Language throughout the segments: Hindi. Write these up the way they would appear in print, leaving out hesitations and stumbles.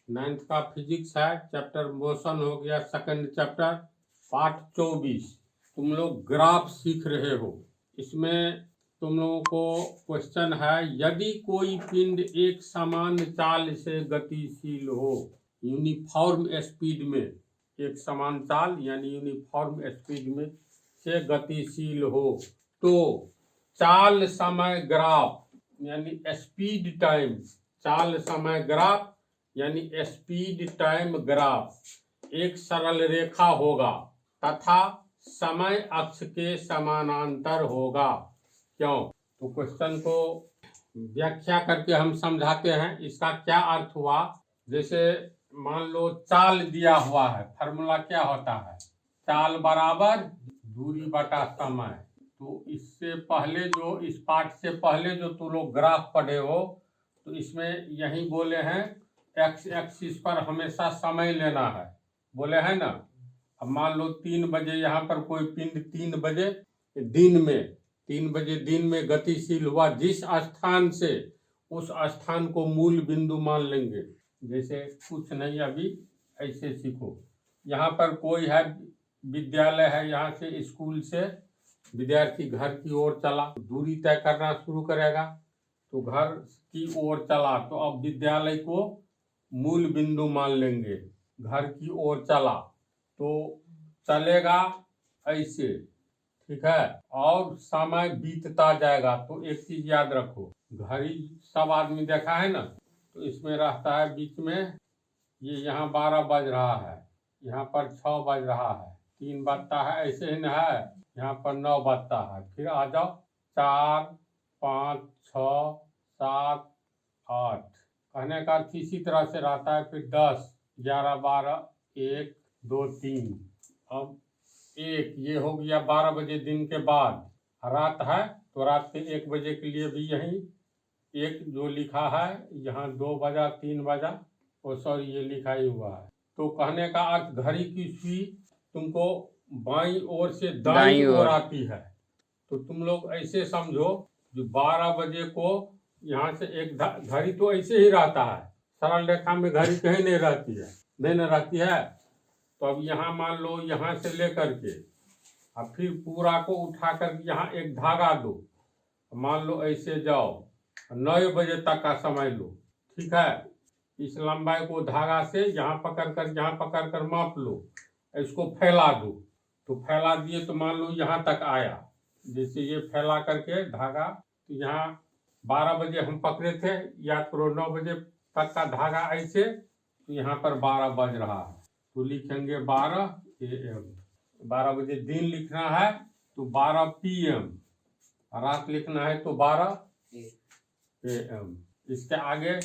9th का फिजिक्स है, चैप्टर मोशन हो गया, सेकंड चैप्टर, पार्ट 24। तुम लोग ग्राफ सीख रहे हो। इसमें तुम लोगों को क्वेश्चन है, यदि कोई पिंड एक समान चाल से गतिशील हो, यूनिफॉर्म स्पीड में, एक समान चाल यानी यूनिफॉर्म स्पीड में से गतिशील हो, तो चाल समय ग्राफ यानी स्पीड टाइम, चाल समय ग्राफ यानी स्पीड टाइम ग्राफ एक सरल रेखा होगा तथा समय अक्ष के समानांतर होगा। क्यों? तो क्वेश्चन को व्याख्या करके हम समझाते हैं। इसका क्या अर्थ हुआ? जैसे मान लो चाल दिया हुआ है, फार्मूला क्या होता है? चाल बराबर दूरी बटा समय। तो इससे पहले जो, इस पाठ से पहले जो तुम लोग ग्राफ पढ़े हो, तो इसमें यही बोले हैं एक्स एक्सिस पर हमेशा समय लेना है, बोले हैं ना। अब मान लो 3 बजे यहाँ पर कोई पिंड 3 बजे दिन में गतिशील हुआ, जिस स्थान से, उस स्थान को मूल बिंदु मान लेंगे। जैसे कुछ नहीं, अभी ऐसे सीखो। यहाँ पर कोई है, विद्यालय है, यहाँ से स्कूल से विद्यार्थी घर की ओर चला, दूरी तय करना शुरू करेगा। तो घर की ओर चला तो अब विद्यालय को मूल बिंदु मान लेंगे। घर की ओर चला तो चलेगा ऐसे, ठीक है, और समय बीतता जाएगा। तो एक चीज याद रखो, घड़ी सब आदमी देखा है ना, तो इसमें रहता है बीच में, ये यहाँ 12 बज रहा है, यहाँ पर 6 बज रहा है, 3 बजता है, ऐसे ही न है, यहाँ पर 9 बजता है। फिर आ जाओ 4, 5, 6, 7, 8, कहने का अर्थ इसी तरह से रहता है। फिर 10, 11, 12, 1, 2, 3, अब 1, ये हो गया 12 बजे दिन के बाद। रात है तो रात के 1 बजे के लिए भी यही 1 जो लिखा है, यहाँ 2 बजा, 3 बजा, और सॉरी ये लिखा ही हुआ है। तो कहने का अर्थ घड़ी की सुई तुमको बाईं ओर से दाईं ओर आती है। तो तुम लोग ऐसे समझो, जो 12 बजे को यहाँ से एक घड़ी तो ऐसे ही रहता है, सरल रेखा में घड़ी कहीं नहीं रहती है, नहीं न रहती है। तो अब यहाँ मान लो, यहाँ से लेकर के अब फिर पूरा को उठाकर यहाँ एक धागा दो, मान लो ऐसे जाओ, 9 बजे तक का समय लो, ठीक है। इस लंबाई को धागा से यहाँ पकड़ कर माप लो, इसको फैला दो। तो फैला दिए तो मान लो यहाँ तक आया, जैसे ये फैला करके धागा, तो यहाँ 12 बजे हम पकड़े थे, याद करो 9 बजे तक का धागा ऐसे, तो यहाँ पर 12 बज रहा है, तो लिखेंगे 12 AM। 12 बजे दिन लिखना है तो 12 PM, रात लिखना है तो 12 AM। इसके आगे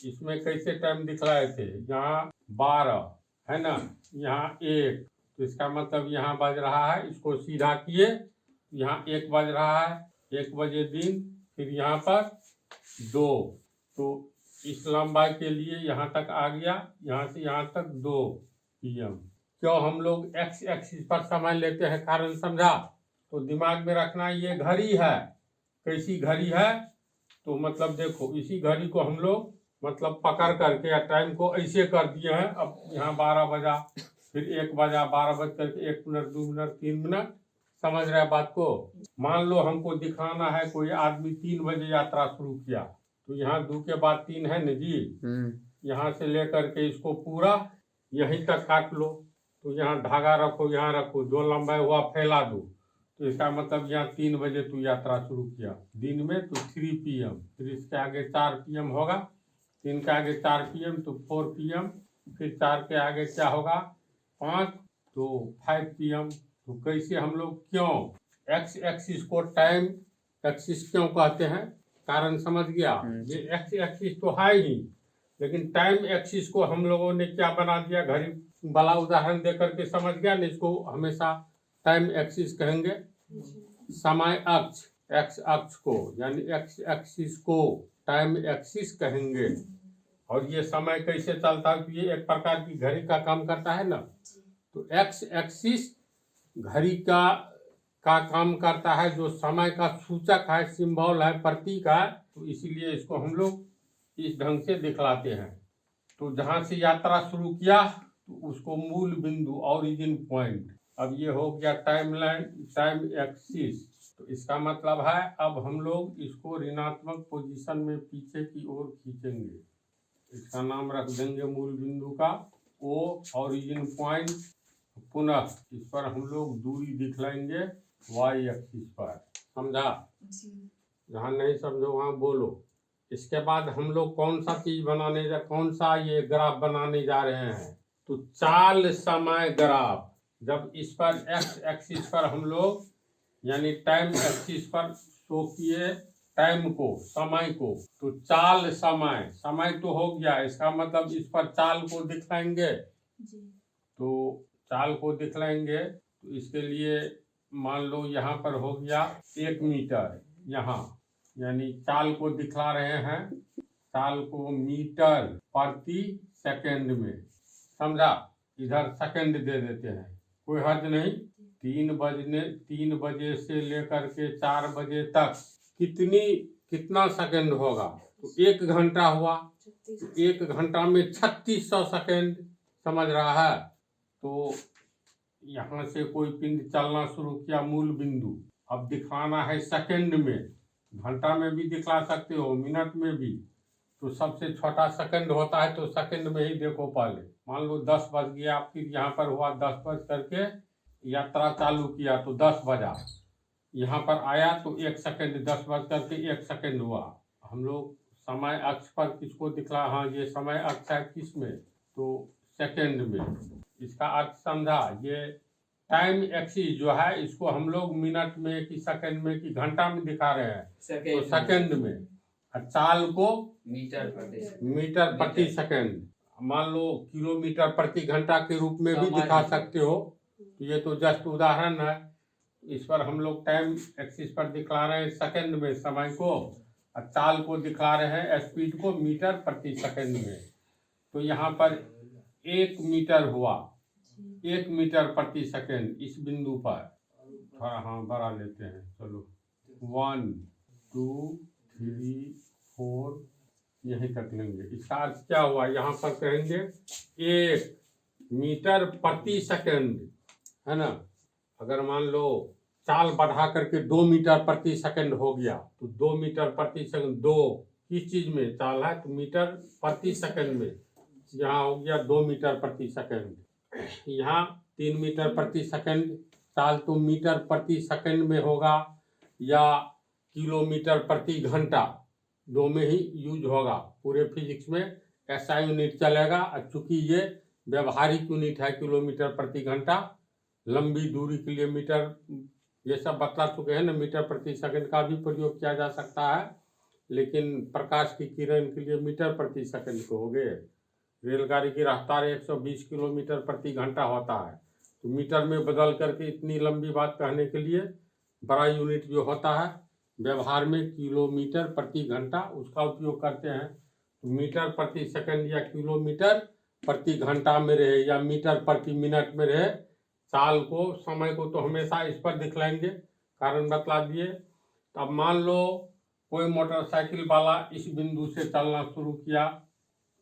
इसमें कैसे टाइम दिखलाए थे, यहाँ 12 है ना, यहाँ 1, तो इसका मतलब यहाँ बज रहा है, इसको सीधा किए, यहाँ 1 बज रहा है, 1 बजे दिन, फिर यहाँ पर 2, तो इस लंबाई के लिए यहाँ तक आ गया, यहाँ से यहाँ तक 2 PM। क्यों हम लोग एक्स एक्सिस पर समय लेते हैं, कारण समझा? तो दिमाग में रखना, ये घड़ी है, कैसी घड़ी है, तो मतलब देखो इसी घड़ी को हम लोग मतलब पकड़ करके या टाइम को ऐसे कर दिए हैं। अब यहाँ 12 बजा, फिर 1 बजा, 12 बज करके 1 मिनट, 2 मिनट, 3 मिनट, समझ रहे बात को? मान लो हमको दिखाना है, कोई आदमी 3 बजे यात्रा शुरू किया, तो यहाँ 2 के बाद 3 है न जी, यहाँ से लेकर के इसको पूरा यहीं तक काट लो, तो यहाँ धागा रखो, यहाँ रखो, जो लंबाई हुआ फैला दो, तो इसका मतलब यहाँ 3 बजे तू यात्रा शुरू किया दिन में, तो 3 PM, फिर इसके आगे 4 PM होगा, 3 के आगे 4 PM तो 4 PM, फिर 4 के आगे क्या होगा 5, तो 5 PM। तो कैसे हम लोग, क्यों एक्स एक्सिस को टाइम एक्सिस क्यों कहते हैं, कारण समझ गया? ये एक्स एक्सिस तो है ही, लेकिन टाइम एक्सिस को हम लोगों ने क्या बना दिया, घड़ी वाला उदाहरण देकर के, समझ गया ना? इसको हमेशा टाइम एक्सिस कहेंगे, समय अक्ष, एक्स अक्ष को यानी एक्स एक्सिस को टाइम एक्सिस कहेंगे। और ये समय कैसे चलता है, तो ये एक प्रकार की घड़ी का काम करता है ना, तो एक्स एक्सिस घड़ी का काम करता है, जो समय का सूचक है, सिंबल है, प्रतीक है, तो इसीलिए इसको हम लोग इस ढंग से दिखलाते हैं। तो जहाँ से यात्रा शुरू किया तो उसको मूल बिंदु ओरिजिन पॉइंट। अब ये हो गया टाइम लाइन, टाइम एक्सिस। तो इसका मतलब है अब हम लोग इसको ऋणात्मक पोजीशन में पीछे की ओर खींचेंगे। इसका नाम रख देंगे मूल बिंदु का ओ ओरिजिन पॉइंट। पुनः इस पर हम लोग दूरी दिखलाएंगे वाई एक्सिस पर। समझा? जहाँ नहीं समझो वहाँ बोलो। इसके बाद हम लोग कौन सा चीज कौन सा ये ग्राफ बनाने जा रहे हैं? तो चाल समय ग्राफ। जब इस पर एक्स एक्सिस पर हम लोग यानी टाइम एक्सिस पर शो किए टाइम को, समय को, तो चाल समय, समय तो हो गया, इसका मतलब इस पर चाल को दिखलाएंगे। तो चाल को दिखलाएंगे तो इसके लिए मान लो यहाँ पर हो गया 1 मीटर, यहाँ यानी चाल को दिखला रहे हैं, चाल को मीटर प्रति सेकंड में। समझा? इधर सेकंड दे देते हैं, कोई हर्ज नहीं। 3 बजे से लेकर के 4 बजे तक कितना सेकंड होगा? तो 1 घंटा हुआ, तो 1 घंटा में 3600 सेकंड। समझ रहा है? तो यहाँ से कोई पिंड चलना शुरू किया मूल बिंदु, अब दिखाना है सेकंड में। घंटा में भी दिखला सकते हो, मिनट में भी। तो सबसे छोटा सेकंड होता है, तो सेकंड में ही देखो पहले। मान लो 10 बज गया, फिर यहाँ पर हुआ 10 बज करके यात्रा चालू किया तो 10 बजा, यहाँ पर आया तो 1 सेकंड, 10 बज करके 1 सेकंड हुआ। हम लोग समय अक्ष पर किसको दिखला? हाँ, ये समय अक्ष है किस में? तो सेकंड में। इसका अर्थ समझा? ये टाइम एक्सिस जो है इसको हम लोग मिनट में कि सेकंड में कि घंटा में दिखा रहे हैं, तो सेकंड में। और चाल को मीटर प्रति सेकंड, मान लो किलोमीटर प्रति घंटा के रूप में भी दिखा सकते हो। तो ये तो जस्ट उदाहरण है। इस पर हम लोग टाइम एक्सिस पर दिखला रहे हैं सेकंड में समय को, और चाल को दिखला रहे हैं स्पीड को मीटर प्रति सेकंड में। तो यहाँ पर 1 मीटर हुआ, 1 मीटर प्रति सेकंड इस बिंदु पर। थोड़ा हाँ बड़ा लेते हैं, चलो 1 2 3 4 यहीं तक लेंगे। इसका अर्थ क्या हुआ? यहाँ पर कहेंगे 1 मीटर प्रति सेकंड, है ना? अगर मान लो चाल बढ़ा करके 2 मीटर प्रति सेकंड हो गया, तो 2 मीटर प्रति सेकंड, 2 किस चीज में चाल है? तो मीटर प्रति सेकंड में। यहाँ हो गया 2 मीटर प्रति सेकंड, यहाँ 3 मीटर प्रति सेकंड। चाल तो मीटर प्रति सेकंड में होगा या किलोमीटर प्रति घंटा, दो में ही यूज होगा। पूरे फिजिक्स में ऐसा यूनिट चलेगा। चूंकि ये व्यवहारिक यूनिट है किलोमीटर प्रति घंटा, लंबी दूरी के लिए मीटर, ये सब बतला चुके हैं ना। मीटर प्रति सेकंड का भी प्रयोग किया जा सकता है, लेकिन प्रकाश की किरण के लिए मीटर प्रति सेकंड को हो गए। रेलगाड़ी की रफ्तार 120 किलोमीटर प्रति घंटा होता है, तो मीटर में बदल करके इतनी लंबी बात कहने के लिए बड़ा यूनिट जो होता है व्यवहार में किलोमीटर प्रति घंटा, उसका उपयोग करते हैं। तो मीटर प्रति सेकंड या किलोमीटर प्रति घंटा में रहे या मीटर प्रति मिनट में रहे, चाल को, समय को तो हमेशा इस पर दिखलाएंगे, कारण बतला दिए। तो अब मान लो कोई मोटरसाइकिल वाला इस बिंदु से चलना शुरू किया,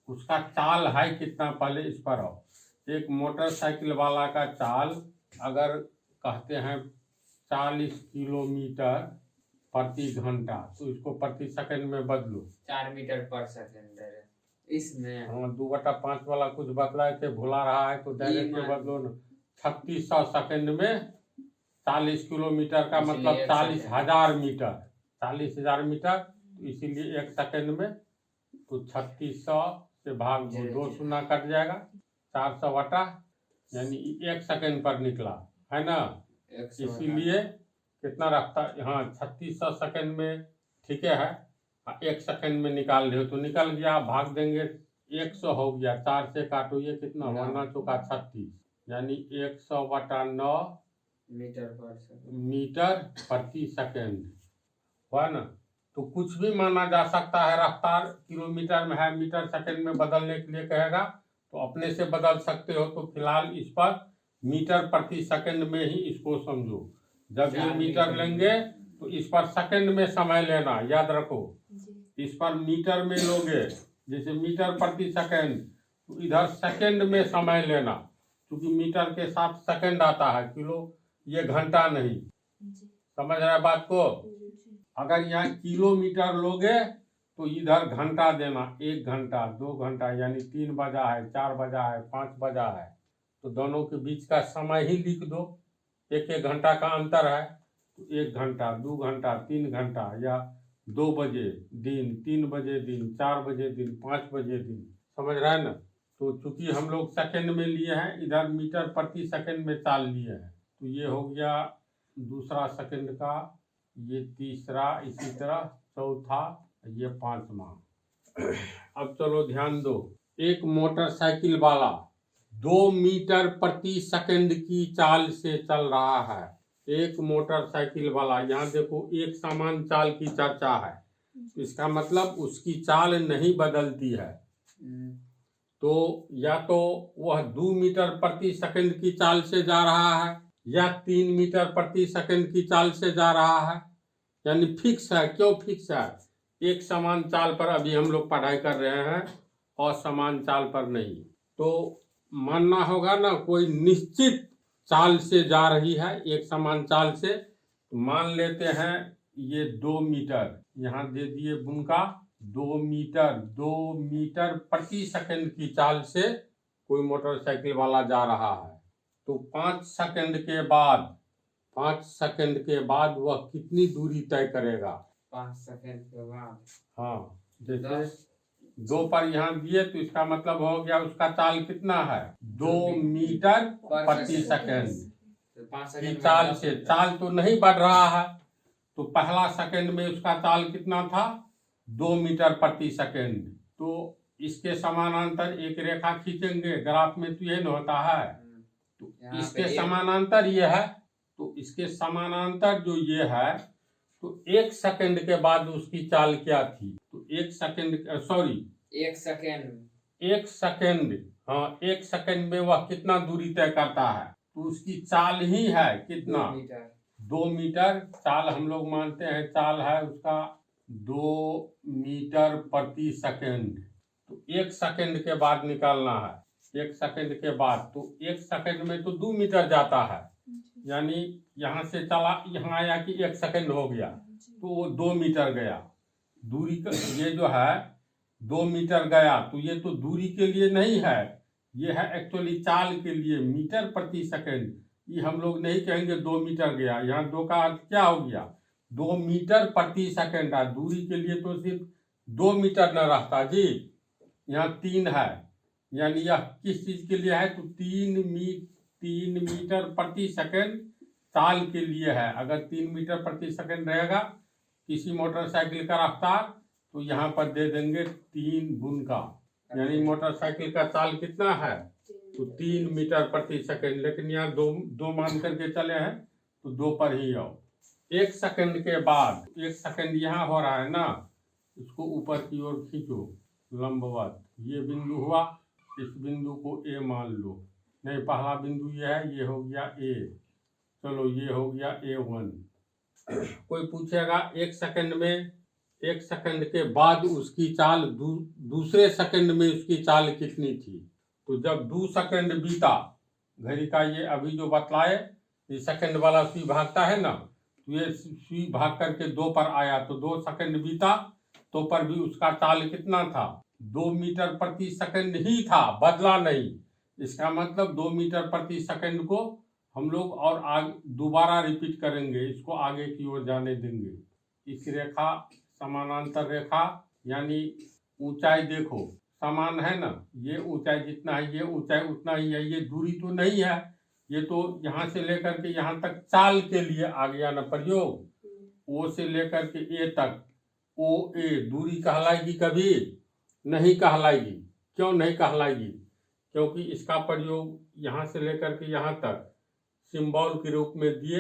उसका चाल है कितना? पहले इस पर आओ। एक मोटरसाइकिल वाला का चाल अगर कहते हैं 40 किलोमीटर प्रति घंटा, तो इसको प्रति सेकंड में बदलो, 4 मीटर पर सेकंड है इसमें। हाँ, 2/5 वाला कुछ बतलाए थे, भुला रहा है, तो डायरेक्ट में बदलो ना। 3600 सेकंड में 40 किलोमीटर का मतलब 40,000 मीटर, 40,000 मीटर। तो इसीलिए 1 सेकंड में तो 3600 से भाग दो, 2 शून्य कट जाएगा, 400 वटा, यानी 1 सेकंड पर निकला, है ना। इसीलिए कितना रखता? हाँ, 3600 सेकंड में, ठीक है। 1 सेकंड में निकाल रहे हो तो निकल गया, भाग देंगे 100 हो गया, 4 से काटो, ये कितना हुआ? 9 चौका 36, यानी 100/9 मीटर प्रति सेकंड हुआ ना। तो कुछ भी माना जा सकता है। रफ्तार किलोमीटर में है, मीटर सेकंड में बदलने के लिए कहेगा तो अपने से बदल सकते हो। तो फिलहाल इस पर मीटर प्रति सेकंड में ही इसको समझो। जब ये मीटर लेंगे तो इस पर सेकंड में समय लेना, याद रखो। इस पर मीटर में लोगे, जैसे मीटर प्रति सेकंड, तो इधर सेकंड में समय लेना, क्योंकि मीटर के साथ सेकंड आता है, किलो ये घंटा नहीं। समझ रहे बात को? अगर यहाँ किलोमीटर लोगे तो इधर घंटा देना, 1 घंटा 2 घंटा, यानी 3 बजा है, 4 बजा है, 5 बजा है, तो दोनों के बीच का समय ही लिख दो। 1 घंटा का अंतर है, तो 1 घंटा 2 घंटा 3 घंटा, या 2 बजे दिन, 3 बजे दिन, 4 बजे दिन, 5 बजे दिन। समझ रहे हैं ना? तो चूंकि हम लोग सेकंड में लिए हैं, इधर मीटर प्रति सेकंड में चाल लिए हैं, तो ये हो गया दूसरा सेकंड का, ये तीसरा, इसी तरह चौथा, ये 5वां। अब चलो ध्यान दो, एक मोटरसाइकिल वाला 2 मीटर प्रति सेकंड की चाल से चल रहा है। एक मोटरसाइकिल वाला, यहाँ देखो एक समान चाल की चर्चा है, इसका मतलब उसकी चाल नहीं बदलती है। तो या तो वह 2 मीटर प्रति सेकंड की चाल से जा रहा है, या 3 मीटर प्रति सेकंड की चाल से जा रहा है, यानी फिक्स है। क्यों फिक्स है? एक समान चाल पर अभी हम लोग पढ़ाई कर रहे हैं, और समान चाल पर नहीं। तो मानना होगा ना, कोई निश्चित चाल से जा रही है, एक समान चाल से। मान लेते हैं ये 2 मीटर, यहाँ दे दिए बुनका 2 मीटर प्रति सेकंड की चाल से कोई मोटरसाइकिल वाला जा रहा है। तो 5 सेकंड के बाद वह कितनी दूरी तय करेगा? 5 सेकंड के बाद, हाँ, जैसे 2 पर यहाँ दिए, तो इसका मतलब हो गया उसका चाल कितना है? 2 मीटर प्रति सेकंड तो 5 की सेकंड चाल से। चाल तो नहीं बढ़ रहा है, तो पहला सेकंड में उसका चाल कितना था? 2 मीटर प्रति सेकंड। तो इसके समानांतर एक रेखा खींचेंगे, ग्राफ में तो ये न होता है, तो इसके समानांतर ये है, तो इसके समानांतर जो ये है, तो 1 सेकंड के बाद उसकी चाल क्या थी? तो 1 सेकंड, सॉरी 1 सेकंड, हाँ 1 सेकंड में वह कितना दूरी तय करता है? तो उसकी चाल ही है कितना? 2 मीटर। चाल हम लोग मानते हैं, चाल है उसका 2 मीटर प्रति सेकंड। तो 1 सेकंड के बाद निकालना है, 1 सेकंड के बाद। तो 1 सेकंड में तो 2 मीटर जाता है, यानी यहाँ से चला, यहाँ आया कि 1 सेकंड हो गया, तो वो 2 मीटर गया। दूरी का ये जो है 2 मीटर गया, तो ये तो दूरी के लिए नहीं है, ये है एक्चुअली चाल के लिए, मीटर प्रति सेकंड। ये हम लोग नहीं कहेंगे 2 मीटर गया, यहाँ 2 का अर्थ क्या हो गया? 2 मीटर प्रति सेकंड है। दूरी के लिए तो सिर्फ 2 मीटर न रहता जी, यहाँ 3 है, यानी यह किस चीज के लिए है? तो 3 मीटर प्रति सेकंड चाल के लिए है। अगर 3 मीटर प्रति सेकंड रहेगा किसी मोटरसाइकिल का रफ्तार, तो यहाँ पर दे देंगे 3 गुना, यानी मोटरसाइकिल का चाल कितना है? तो 3 मीटर प्रति सेकंड। लेकिन यहाँ 2 मान करके चले हैं, तो 2 पर ही आओ। 1 सेकंड के बाद, 1 सेकंड यहाँ हो रहा है ना, इसको ऊपर की ओर खींचो लंबवत, ये बिंदु हुआ, इस बिंदु को ए मान लो। नहीं, पहला बिंदु ये है, ये हो गया ए, चलो ये हो गया A1। कोई पूछेगा 1 सेकंड में, 1 सेकंड के बाद उसकी चाल दूसरे सेकंड में उसकी चाल कितनी थी? तो जब 2 सेकंड बीता, घड़ी का ये अभी जो बतलाए, ये सेकंड वाला सुई भागता है ना, तो ये सुई भाग करके 2 पर आया, तो 2 सेकंड बीता, तो पर भी उसका चाल कितना था? 2 मीटर प्रति सेकंड ही था, बदला नहीं। इसका मतलब 2 मीटर प्रति सेकंड को हम लोग और आगे दोबारा रिपीट करेंगे, इसको आगे की ओर जाने देंगे। इस रेखा समानांतर रेखा, यानी ऊंचाई देखो समान है ना, ये ऊंचाई जितना है, ये ऊंचाई उतना ही है, ये दूरी तो नहीं है, ये तो यहाँ से लेकर के यहाँ तक चाल के लिए आ गया ना प्रयोग। ओ से लेकर के ए तक, ओ ए दूरी कहलाएगी? कभी नहीं कहलाएगी। क्यों नहीं कहलाएगी? क्योंकि इसका प्रयोग यहाँ से लेकर के यहाँ तक सिंबल के रूप में दिए,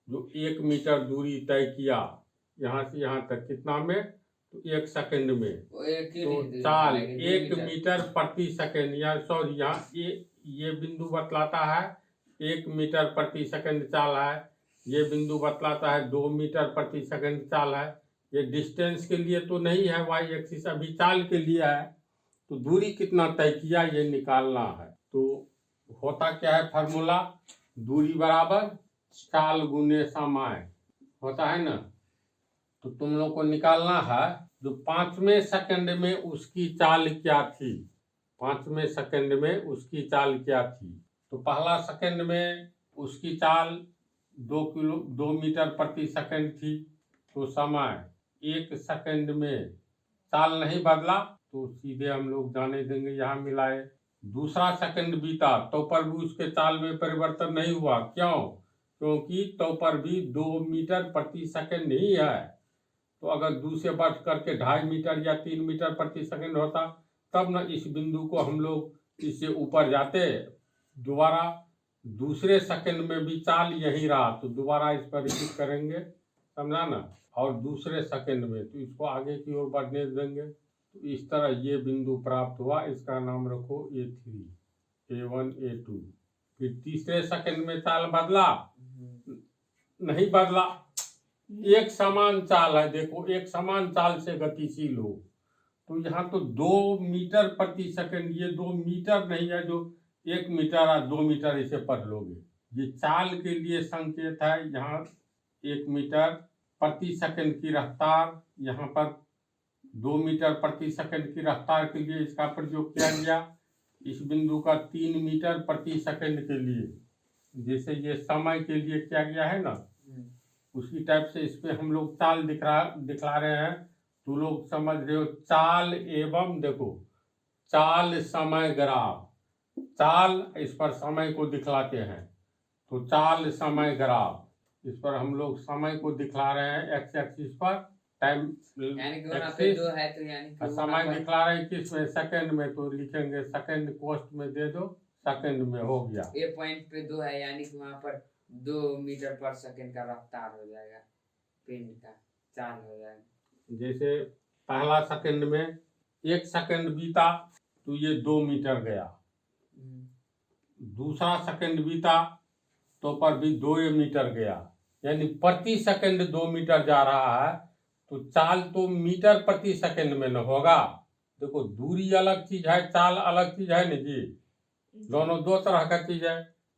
जो 1 मीटर दूरी तय किया यहाँ से यहाँ तक, कितना में? तो 1 सेकंड में। तो चाल 1 मीटर प्रति सेकंड, या सॉरी यहाँ ये बिंदु बतलाता है 1 मीटर प्रति सेकंड चाल है, ये बिंदु बतलाता है 2 मीटर प्रति सेकंड चाल है। ये डिस्टेंस के लिए तो नहीं है, वाई एक्सिस अभी चाल के लिए है, तो दूरी कितना तय किया ये निकालना है। तो होता क्या है फार्मूला, दूरी बराबर चाल गुने समय होता है ना। तो तुम लोग को निकालना है जो 5वें सेकंड में उसकी चाल क्या थी, 5वें सेकंड में उसकी चाल क्या थी। तो पहला सेकंड में उसकी चाल 2 मीटर प्रति सेकंड थी। तो समय 1 सेकंड में चाल नहीं बदला तो सीधे हम लोग जाने देंगे यहाँ मिलाए। दूसरा सेकंड बीता तो पर भी उसके चाल में परिवर्तन नहीं हुआ, क्यों? क्योंकि तो पर भी 2 मीटर प्रति सेकंड ही है। तो अगर 2 से बढ़ करके 2.5 मीटर या 3 मीटर प्रति सेकंड होता तब न इस बिंदु को हम लोग इससे ऊपर जाते। दोबारा दूसरे सेकंड में भी चाल यही रहा तो दोबारा इस पर रिपीट करेंगे, समझा ना। और दूसरे सेकंड में तो इसको आगे की ओर बढ़ने देंगे। तो इस तरह ये बिंदु प्राप्त हुआ, इसका नाम रखो A3, A1, A2। फिर तीसरे सेकंड में चाल बदला नहीं बदला, एक समान चाल है। देखो एक समान चाल से गतिशील हो तो यहाँ तो 2 मीटर प्रति सेकंड, ये 2 मीटर नहीं है जो 1 मीटर या 2 मीटर इसे पढ़ लोगे। ये चाल के लिए संकेत है, यहाँ 1 मीटर प्रति सेकंड की रफ्तार, यहाँ पर 2 मीटर प्रति सेकंड की रफ्तार के लिए इसका प्रयोग किया गया। इस बिंदु का 3 मीटर प्रति सेकंड के लिए, जैसे ये समय के लिए किया गया है ना, उसी टाइप से इस पे हम लोग चाल दिखला रहे हैं। तो लोग समझ रहे हो चाल एवं देखो चाल समय ग्राफ, चाल इस पर समय को दिखलाते हैं तो चाल समय ग्राफ, इस पर हम लोग समय को दिखला रहे हैं एक्स एक्सिस पर, टाइम यानी कि वहाँ पे 2 है तो यानी कि समय दिखला रहे हैं किस में, सेकंड में। तो लिखेंगे सेकंड कोष्ट में दे दो, सेकंड में हो गया। ए पॉइंट पे 2 है यानी कि वहाँ पर 2 मीटर पर सेकंड का रफ्तार हो जाएगा, पिंड का चाल हो जाएगा। जैसे पहला सेकंड में 1 सेकंड बीता तो ये 2 मीटर गया, दूसरा सेकंड बीता तो पर भी 2 मीटर गया, यानी प्रति सेकंड 2 मीटर जा रहा है। तो चाल तो मीटर प्रति सेकंड में न होगा। देखो दूरी अलग चीज है, चाल अलग चीज है ना जी, दोनों 2 तरह का चीज है।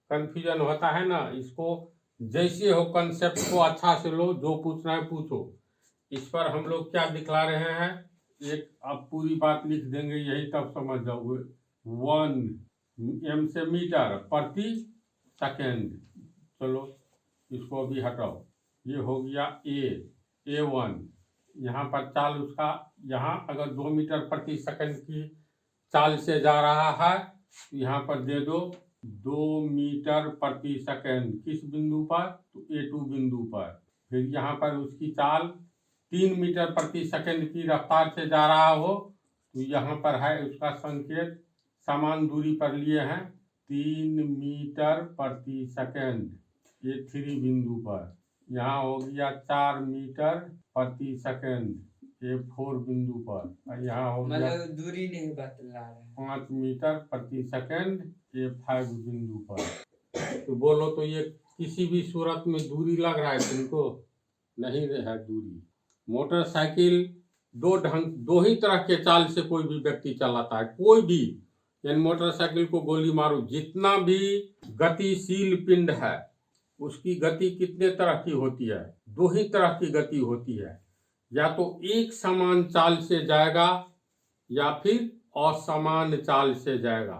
कंफ्यूजन होता है ना, इसको जैसे हो कंसेप्ट को अच्छा से लो, जो पूछना है पूछो। इस पर हम लोग क्या दिखला रहे हैं, एक अब पूरी बात लिख देंगे यही तब समझ जाओगे। 1 m से मीटर प्रति सेकंड, चलो इसको भी हटाओ, ये हो गया A1। यहाँ पर चाल उसका, यहाँ अगर 2 मीटर प्रति सेकंड की चाल से जा रहा है तो यहाँ पर दे दो 2 मीटर प्रति सेकंड, किस बिंदु पर, तो A2 बिंदु पर। फिर यहाँ पर उसकी चाल 3 मीटर प्रति सेकंड की रफ्तार से जा रहा हो तो यहाँ पर है उसका संकेत, समान दूरी पर लिए हैं 3 मीटर प्रति सेकंड A3 बिंदु पर। यहाँ हो गया 4 मीटर प्रति सेकंड A4 बिंदु पर, और यहाँ हो गया मतलब दूरी नहीं बतला रहे, 5 मीटर प्रति सेकंड A5 बिंदु पर। तो बोलो तो ये किसी भी सूरत में दूरी लग रहा है तुमको? नहीं है दूरी। मोटरसाइकिल दो ही तरह के चाल से कोई भी व्यक्ति चलाता है, कोई भी, यानी मोटरसाइकिल को गोली मारो, जितना भी गतिशील पिंड है उसकी गति कितने तरह की होती है, 2 ही तरह की गति होती है, या तो एक समान चाल से जाएगा या फिर असमान चाल से जाएगा।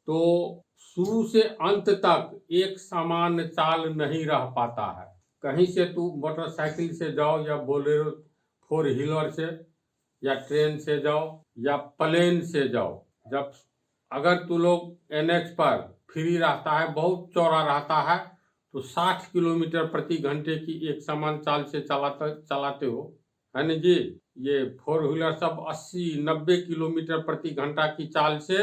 तो शुरू से अंत तक एक समान चाल नहीं रह पाता है। कहीं से तू मोटरसाइकिल से जाओ या बोलेरो 4 व्हीलर से या ट्रेन से जाओ या प्लेन से जाओ, जब अगर तू लोग NH पर फ्री रहता है, बहुत चौड़ा रहता है, तो 60 किलोमीटर प्रति घंटे की एक समान चाल से चलाते हो, है ना जी। ये 4 व्हीलर सब 80-90 किलोमीटर प्रति घंटा की चाल से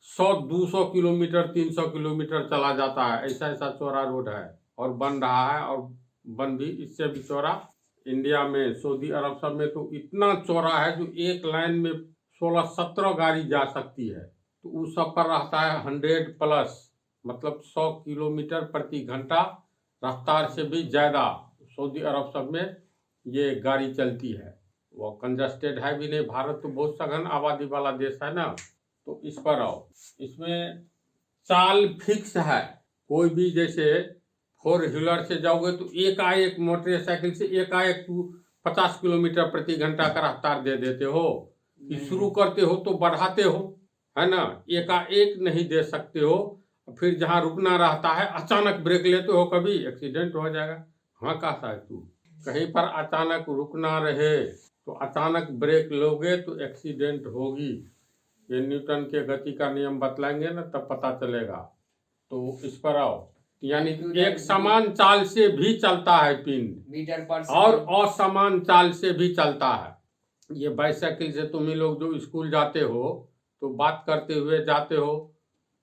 100-200 किलोमीटर 300 किलोमीटर चला जाता है। ऐसा ऐसा चौड़ा रोड है और बन रहा है, और बन भी इससे भी चौड़ा इंडिया में, सऊदी अरब सब में तो इतना चौड़ा है जो एक लाइन में 16-17 गाड़ी जा सकती है। तो उस सब पर रहता है 100+, मतलब 100 किलोमीटर प्रति घंटा रफ्तार से भी ज़्यादा सऊदी अरब सब में ये गाड़ी चलती है। वो कंजस्टेड है भी नहीं, भारत तो बहुत सघन आबादी वाला देश है ना। तो इस पर आओ, इसमें चाल फिक्स है। कोई भी जैसे 4 व्हीलर से जाओगे तो एकाएक मोटरसाइकिल से एकाएक तू 50 किलोमीटर प्रति घंटा का रफ्तार दे देते हो कि शुरू करते हो तो बढ़ाते हो, है ना, एकाएक नहीं दे सकते हो। फिर जहाँ रुकना रहता है अचानक ब्रेक लेते हो, कभी एक्सीडेंट हो जाएगा। हाँ कैसा है तू, कहीं पर अचानक रुकना रहे तो अचानक ब्रेक लोगे तो एक्सीडेंट होगी। ये न्यूटन के गति का नियम बतलाएंगे ना तब पता चलेगा। तो इस पर आओ, यानी एक समान चाल से भी चलता है पिंड मीटर पर और असमान चाल से भी चलता है। ये बाइसाइकिल से तुम ही लोग जो स्कूल जाते हो तो बात करते हुए जाते हो,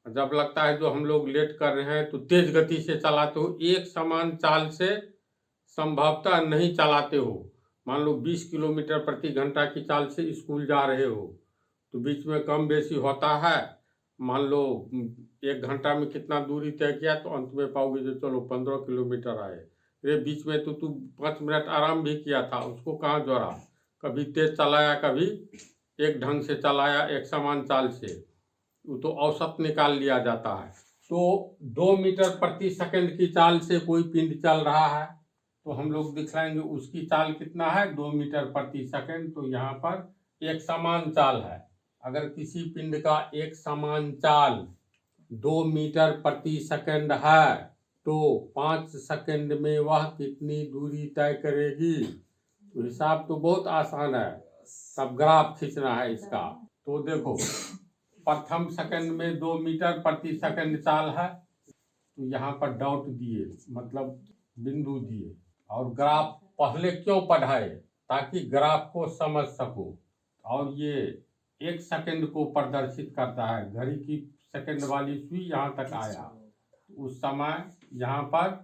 जब लगता है जो हम लोग लेट कर रहे हैं तो तेज गति से चलाते हो, एक समान चाल से संभवतः नहीं चलाते हो। मान लो 20 किलोमीटर प्रति घंटा की चाल से स्कूल जा रहे हो तो बीच में कम बेसी होता है। मान लो 1 घंटा में कितना दूरी तय किया तो अंत में पाओगे जो चलो 15 किलोमीटर आए। अरे बीच में तो तू 5 मिनट आराम भी किया था, उसको कहाँ जोड़ा, कभी तेज चलाया कभी एक ढंग से चलाया, एक समान चाल से, वो तो औसत निकाल लिया जाता है। तो 2 मीटर प्रति सेकंड की चाल से कोई पिंड चल रहा है तो हम लोग दिखाएंगे उसकी चाल कितना है, 2 मीटर प्रति सेकंड। तो यहाँ पर एक समान चाल है। अगर किसी पिंड का एक समान चाल 2 मीटर प्रति सेकंड है तो 5 सेकंड में वह कितनी दूरी तय करेगी। तो हिसाब तो बहुत आसान है, सब ग्राफ खींचना है इसका। तो देखो प्रथम सेकंड में 2 मीटर प्रति सेकंड चाल है तो यहाँ पर डॉट दिए, मतलब बिंदु दिए, और ग्राफ पहले क्यों पढ़ाए, ताकि ग्राफ को समझ सको। और ये 1 सेकंड को प्रदर्शित करता है, घड़ी की सेकंड वाली सुई यहाँ तक आया, उस समय यहाँ पर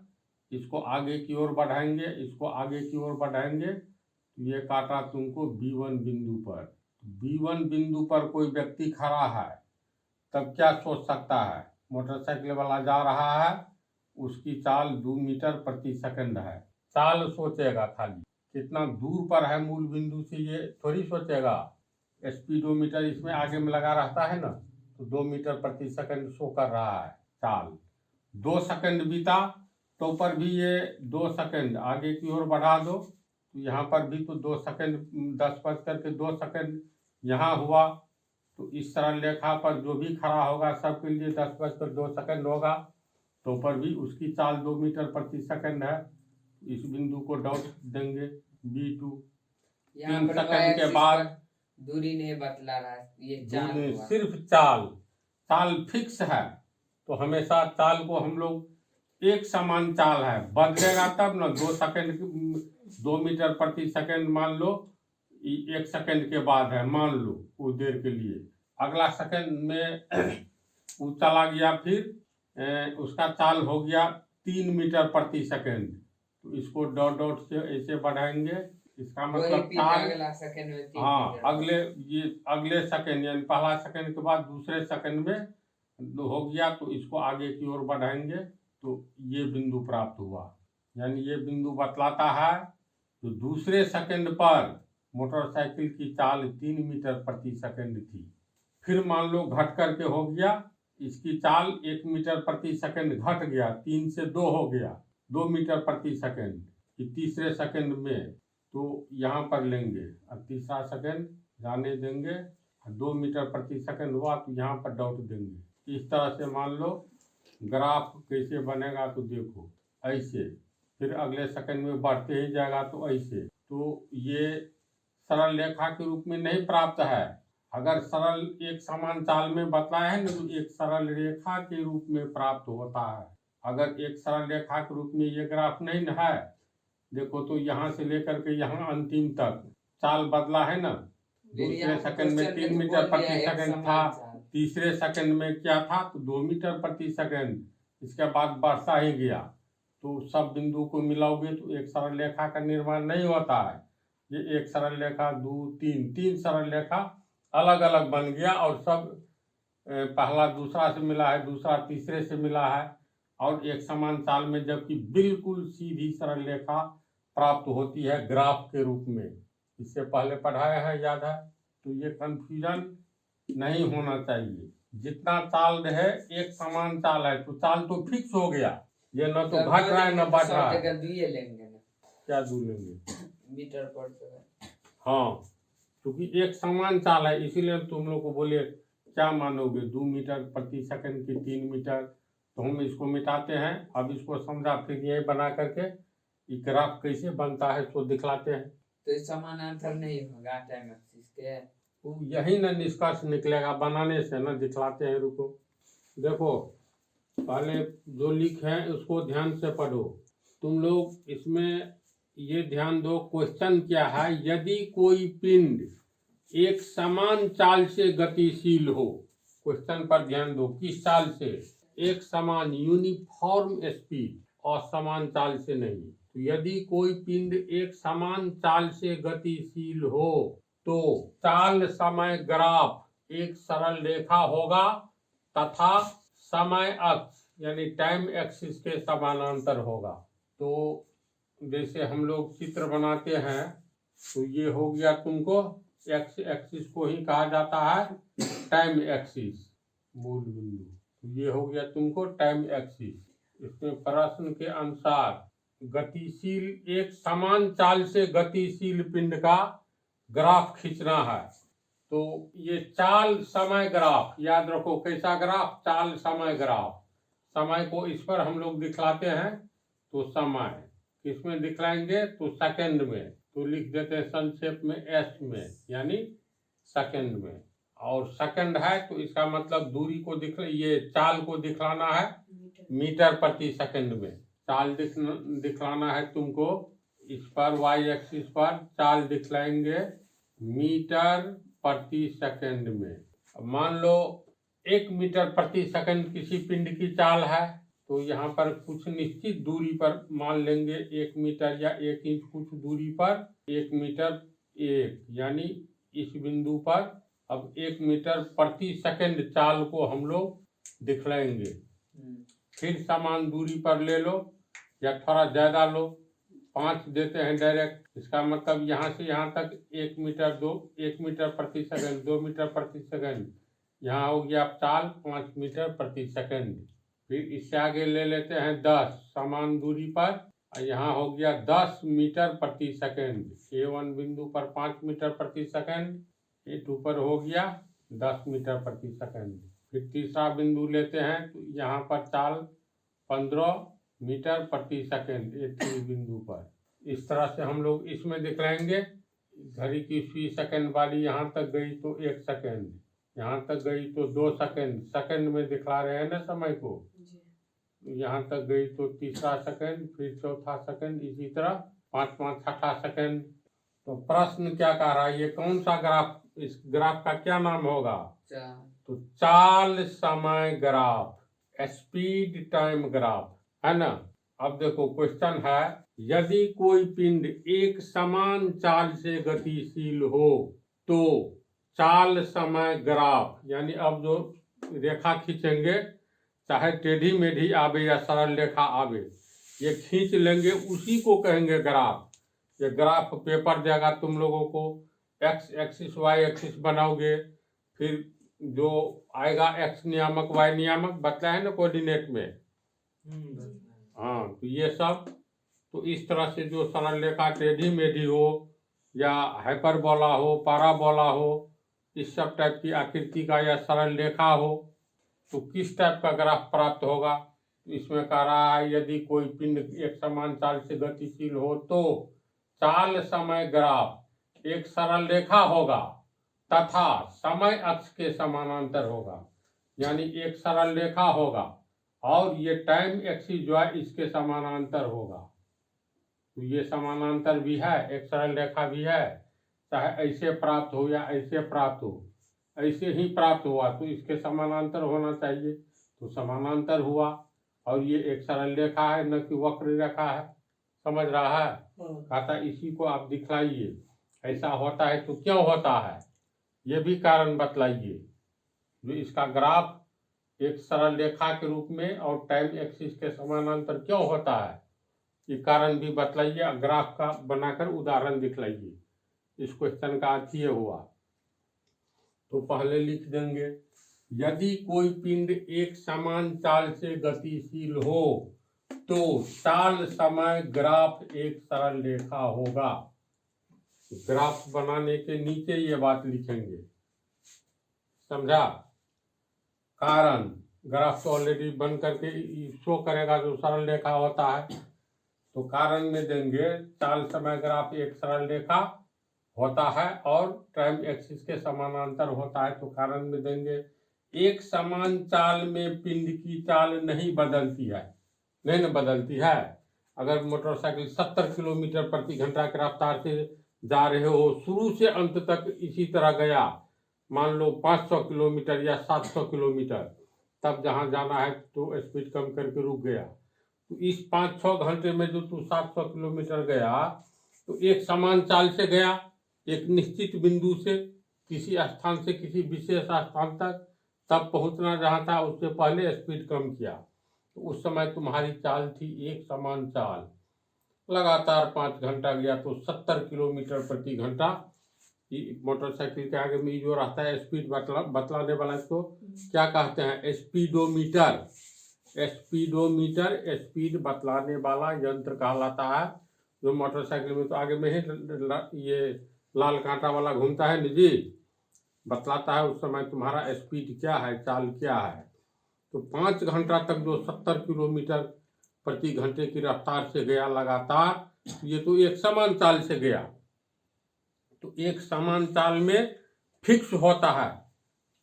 इसको आगे की ओर बढ़ाएंगे, इसको आगे की ओर बढ़ाएंगे, ये काटा तुमको B1 बिंदु पर। B1 बिंदु पर कोई व्यक्ति खड़ा है तब क्या सोच सकता है, मोटरसाइकिल वाला जा रहा है, उसकी चाल 2 मीटर प्रति सेकंड है। चाल सोचेगा खाली कितना दूर पर है मूल बिंदु से, ये थोड़ी सोचेगा। स्पीडोमीटर इसमें आगे में लगा रहता है ना, तो 2 मीटर प्रति सेकंड शो कर रहा है चाल। 2 सेकंड बीता तो पर भी ये 2 सेकंड आगे की ओर बढ़ा दो तो यहाँ पर भी तो 2 सेकंड, 10:02 यहाँ हुआ। तो इस सरल रेखा पर जो भी खड़ा होगा सबके लिए 10:02 होगा, तो पर भी उसकी चाल 2 मीटर प्रति सेकंड है। इस बिंदु को डॉट देंगे B2। 3 सेकंड के बाद दूरी नहीं बतला रहा है, ये चाल हुआ। सिर्फ चाल फिक्स है। तो हमेशा चाल को हम लोग एक समान चाल है, बदलेगा तब ना। 2 मीटर प्रति सेकंड मान लो 1 सेकंड के बाद है, मान लो कुछ देर के लिए, अगला सेकंड में वो चला गया, फिर उसका चाल हो गया 3 मीटर प्रति सेकंड। तो इसको डॉट डॉट से ऐसे बढ़ाएंगे, इसका मतलब चाल अगला सेकंड में 3 हाँ अगले सेकंड, यानी पहला सेकंड के बाद दूसरे सेकंड में हो गया, तो इसको आगे की ओर बढ़ाएंगे तो ये बिंदु प्राप्त हुआ। यानी ये बिंदु बतलाता है तो दूसरे सेकंड पर मोटरसाइकिल की चाल 3 मीटर प्रति सेकंड थी। फिर मान लो घट करके हो गया, इसकी चाल 1 मीटर प्रति सेकंड घट गया, 3 से 2 हो गया, 2 मीटर प्रति सेकंड। तीसरे सेकंड में तो यहाँ पर लेंगे और तीसरा सेकंड जाने देंगे, 2 मीटर प्रति सेकंड हुआ तो यहाँ पर डॉट देंगे। इस तरह से मान लो ग्राफ कैसे बनेगा, तो देखो ऐसे, फिर अगले सेकंड में बढ़ते ही जाएगा तो ऐसे। तो ये सरल रेखा के रूप में नहीं प्राप्त है। अगर सरल एक समान चाल में बतलाया है ना तो एक सरल रेखा के रूप में प्राप्त होता है। अगर एक सरल रेखा के रूप में ये ग्राफ नहीं है, देखो तो यहाँ से लेकर के यहाँ अंतिम तक चाल बदला है ना। दूसरे सेकंड में 3 मीटर प्रति सेकंड था, तीसरे सेकंड में क्या था तो 2 मीटर प्रति सेकंड, इसके बाद बढ़ता ही गया। तो सब बिंदु को मिलाओगे तो एक सरल रेखा का निर्माण नहीं होता है। ये एक सरल रेखा, 2, 3 सरल रेखा अलग अलग बन गया, और सब पहला दूसरा से मिला है, दूसरा तीसरे से मिला है, और एक समान चाल में, जबकि बिल्कुल सीधी सरल रेखा प्राप्त होती है ग्राफ के रूप में। इससे पहले पढ़ाया है, याद है। तो ये कंफ्यूजन नहीं होना चाहिए। जितना चाल है एक समान चाल है, तो चाल तो फिक्स हो गया, ये न तो घट रहा है न बढ़ रहा है। दुए लेंगे ना, क्या दू लेंगे? मीटर पर सेकंड। हाँ, क्योंकि एक समान चाल है, इसीलिए तुम लोग को बोले क्या मानोगे, 2 मीटर प्रति सेकंड की 3 मीटर। तो हम इसको मिटाते हैं, अब इसको समझा, फिर ये बना करके ये ग्राफ कैसे बनता है तो दिखलाते हैं। तो ये समानांतर नहीं होगा टाइम एक्सिस के। तो यही ना निष्कर्ष निकलेगा बनाने से ना, दिखलाते हैं। रुको, देखो पहले जो लिखे हैं उसको ध्यान से पढ़ो तुम लोग। इसमें ये ध्यान दो, क्वेश्चन क्या है, यदि कोई पिंड एक समान चाल से गतिशील हो। क्वेश्चन पर ध्यान दो, किस चाल से? एक समान, यूनिफॉर्म स्पीड, और समान चाल से नहीं। तो यदि कोई पिंड एक समान चाल से गतिशील हो तो चाल समय ग्राफ एक सरल रेखा होगा तथा समय अक्ष यानी टाइम एक्सिस के समानांतर होगा। तो जैसे हम लोग चित्र बनाते हैं, तो ये हो गया तुमको एक्स एक्सिस को ही कहा जाता है टाइम एक्सिस, मूल बिंदु। तो ये हो गया तुमको टाइम एक्सिस। इसमें प्रश्न के अनुसार गतिशील एक समान चाल से गतिशील पिंड का ग्राफ खींचना है। तो ये चाल समय ग्राफ याद रखो, कैसा ग्राफ? चाल समय ग्राफ। समय को इस पर हम लोग दिखलाते हैं, तो समय किसमें दिखलाएंगे? तो सेकंड में। तो लिख देते हैं संक्षेप में एस में, यानी सेकंड में। और सेकंड है तो इसका मतलब दूरी को ये चाल को दिखलाना है मीटर प्रति सेकंड में। चाल दिखलाना है तुमको, इस पर वाई एक्सिस पर चाल दिखलाएंगे मीटर प्रति सेकंड में। मान लो 1 मीटर प्रति सेकंड किसी पिंड की चाल है, तो यहाँ पर कुछ निश्चित दूरी पर मान लेंगे 1 मीटर या 1 इंच, कुछ दूरी पर 1 मीटर 1, यानी इस बिंदु पर अब 1 मीटर प्रति सेकंड चाल को हम लोग दिखलाएंगे। फिर समान दूरी पर ले लो या थोड़ा ज्यादा लो, 5 देते हैं डायरेक्ट। इसका मतलब यहाँ से यहाँ तक 1 मीटर 1 मीटर प्रति सेकंड, 2 मीटर प्रति सेकंड, यहाँ हो गया चाल 5 मीटर प्रति सेकंड। फिर इससे आगे ले लेते हैं 10 समान दूरी पर, और यहाँ हो गया 10 मीटर प्रति सेकंड। A1 बिंदु पर 5 मीटर प्रति सेकंड, A2 पर हो गया 10 मीटर प्रति सेकंड। फिर तीसरा बिंदु लेते हैं, तो यहाँ पर चाल 15 मीटर प्रति सेकंड A3 बिंदु पर। इस तरह से हम लोग इसमें दिखलाएंगे। घड़ी की सुई सेकंड वाली यहाँ तक गई तो 1 सेकंड, यहाँ तक गई तो 2 सेकंड, सेकंड में दिखला रहे हैं ना समय को। यहाँ तक गई तो तीसरा सेकंड, फिर चौथा सेकंड, इसी तरह 5 छठा सेकंड। तो प्रश्न क्या कह रहा है, ये कौन सा ग्राफ, इस ग्राफ का क्या नाम होगा? तो चाल समय ग्राफ, स्पीड टाइम ग्राफ, है ना। अब देखो क्वेश्चन है, यदि कोई पिंड एक समान चाल से गतिशील हो तो चाल समय ग्राफ, यानी अब जो रेखा खींचेंगे, चाहे टेढ़ी मेढ़ी आवे या सरल रेखा आवे, ये खींच लेंगे, उसी को कहेंगे ग्राफ। ये ग्राफ पेपर देगा तुम लोगों को, एक्स एक्सिस वाई एक्सिस बनाओगे, फिर जो आएगा एक्स नियामक वाई नियामक बतलाया है ना कोऑर्डिनेट में। हाँ, तो ये सब, तो इस तरह से जो सरल रेखा टेढ़ी मेढ़ी हो या हाइपरबोला हो, पैराबोला हो, इस सब टाइप की आकृति का या सरल रेखा हो, तो किस टाइप का ग्राफ प्राप्त होगा? इसमें कह रहा है यदि कोई पिंड एक समान चाल से गतिशील हो तो चाल समय ग्राफ एक सरल रेखा होगा तथा समय अक्ष के समानांतर होगा, यानी एक सरल रेखा होगा और ये टाइम एक्सिस जो है इसके समानांतर होगा। तो ये समानांतर भी है, एक सरल रेखा भी है, चाहे ऐसे प्राप्त हो या ऐसे प्राप्त हो, ऐसे ही प्राप्त हुआ तो इसके समानांतर होना चाहिए, तो समानांतर हुआ। और ये एक सरल रेखा है, न कि वक्र रेखा है, समझ रहा है? कहता इसी को आप दिखलाइए, ऐसा होता है तो क्यों होता है, ये भी कारण बतलाइए। जो इसका ग्राफ एक सरल रेखा के रूप में और टाइम एक्सिस के समानांतर क्यों होता है, ये कारण भी बतलाइए, ग्राफ का बनाकर उदाहरण दिखलाइए। इस क्वेश्चन का अर्थ ये हुआ। तो पहले लिख देंगे, यदि कोई पिंड एक समान चाल से गतिशील हो तो चाल समय ग्राफ एक सरल रेखा होगा। ग्राफ बनाने के नीचे ये बात लिखेंगे, समझा। कारण ग्राफ तो ऑलरेडी बन करके शो करेगा जो सरल रेखा होता है। तो कारण में देंगे चाल समय ग्राफ एक सरल रेखा होता है और टाइम एक्सिस के समानांतर होता है। तो कारण में देंगे एक समान चाल में पिंड की चाल नहीं बदलती है, नहीं न बदलती है। अगर मोटरसाइकिल 70 किलोमीटर प्रति घंटा की रफ्तार से जा रहे हो, शुरू से अंत तक इसी तरह गया, मान लो 500 किलोमीटर या 700 किलोमीटर, तब जहाँ जाना है तो स्पीड कम करके रुक गया। तो इस 5-6 घंटे में जो तू 700 किलोमीटर गया तो एक समान चाल से गया, एक निश्चित बिंदु से किसी स्थान से किसी विशेष स्थान तक, तब पहुंचना जहाँ था उससे पहले स्पीड कम किया। तो उस समय तुम्हारी चाल थी एक समान चाल। लगातार 5 घंटा गया तो 70 किलोमीटर प्रति घंटा। मोटरसाइकिल के आगे में जो रहता है स्पीड बतलाने वाला, इसको क्या कहते हैं? स्पीडोमीटर। स्पीडोमीटर स्पीड बतलाने वाला यंत्र कहलाता है। जो मोटरसाइकिल में तो आगे में ही ये लाल कांटा वाला घूमता है न जी, बतलाता है उस समय तुम्हारा स्पीड क्या है, चाल क्या है। तो 5 घंटा तक जो 70 किलोमीटर प्रति घंटे की रफ्तार से गया लगातार, ये तो एक समान चाल से गया। तो एक समान चाल में फिक्स होता है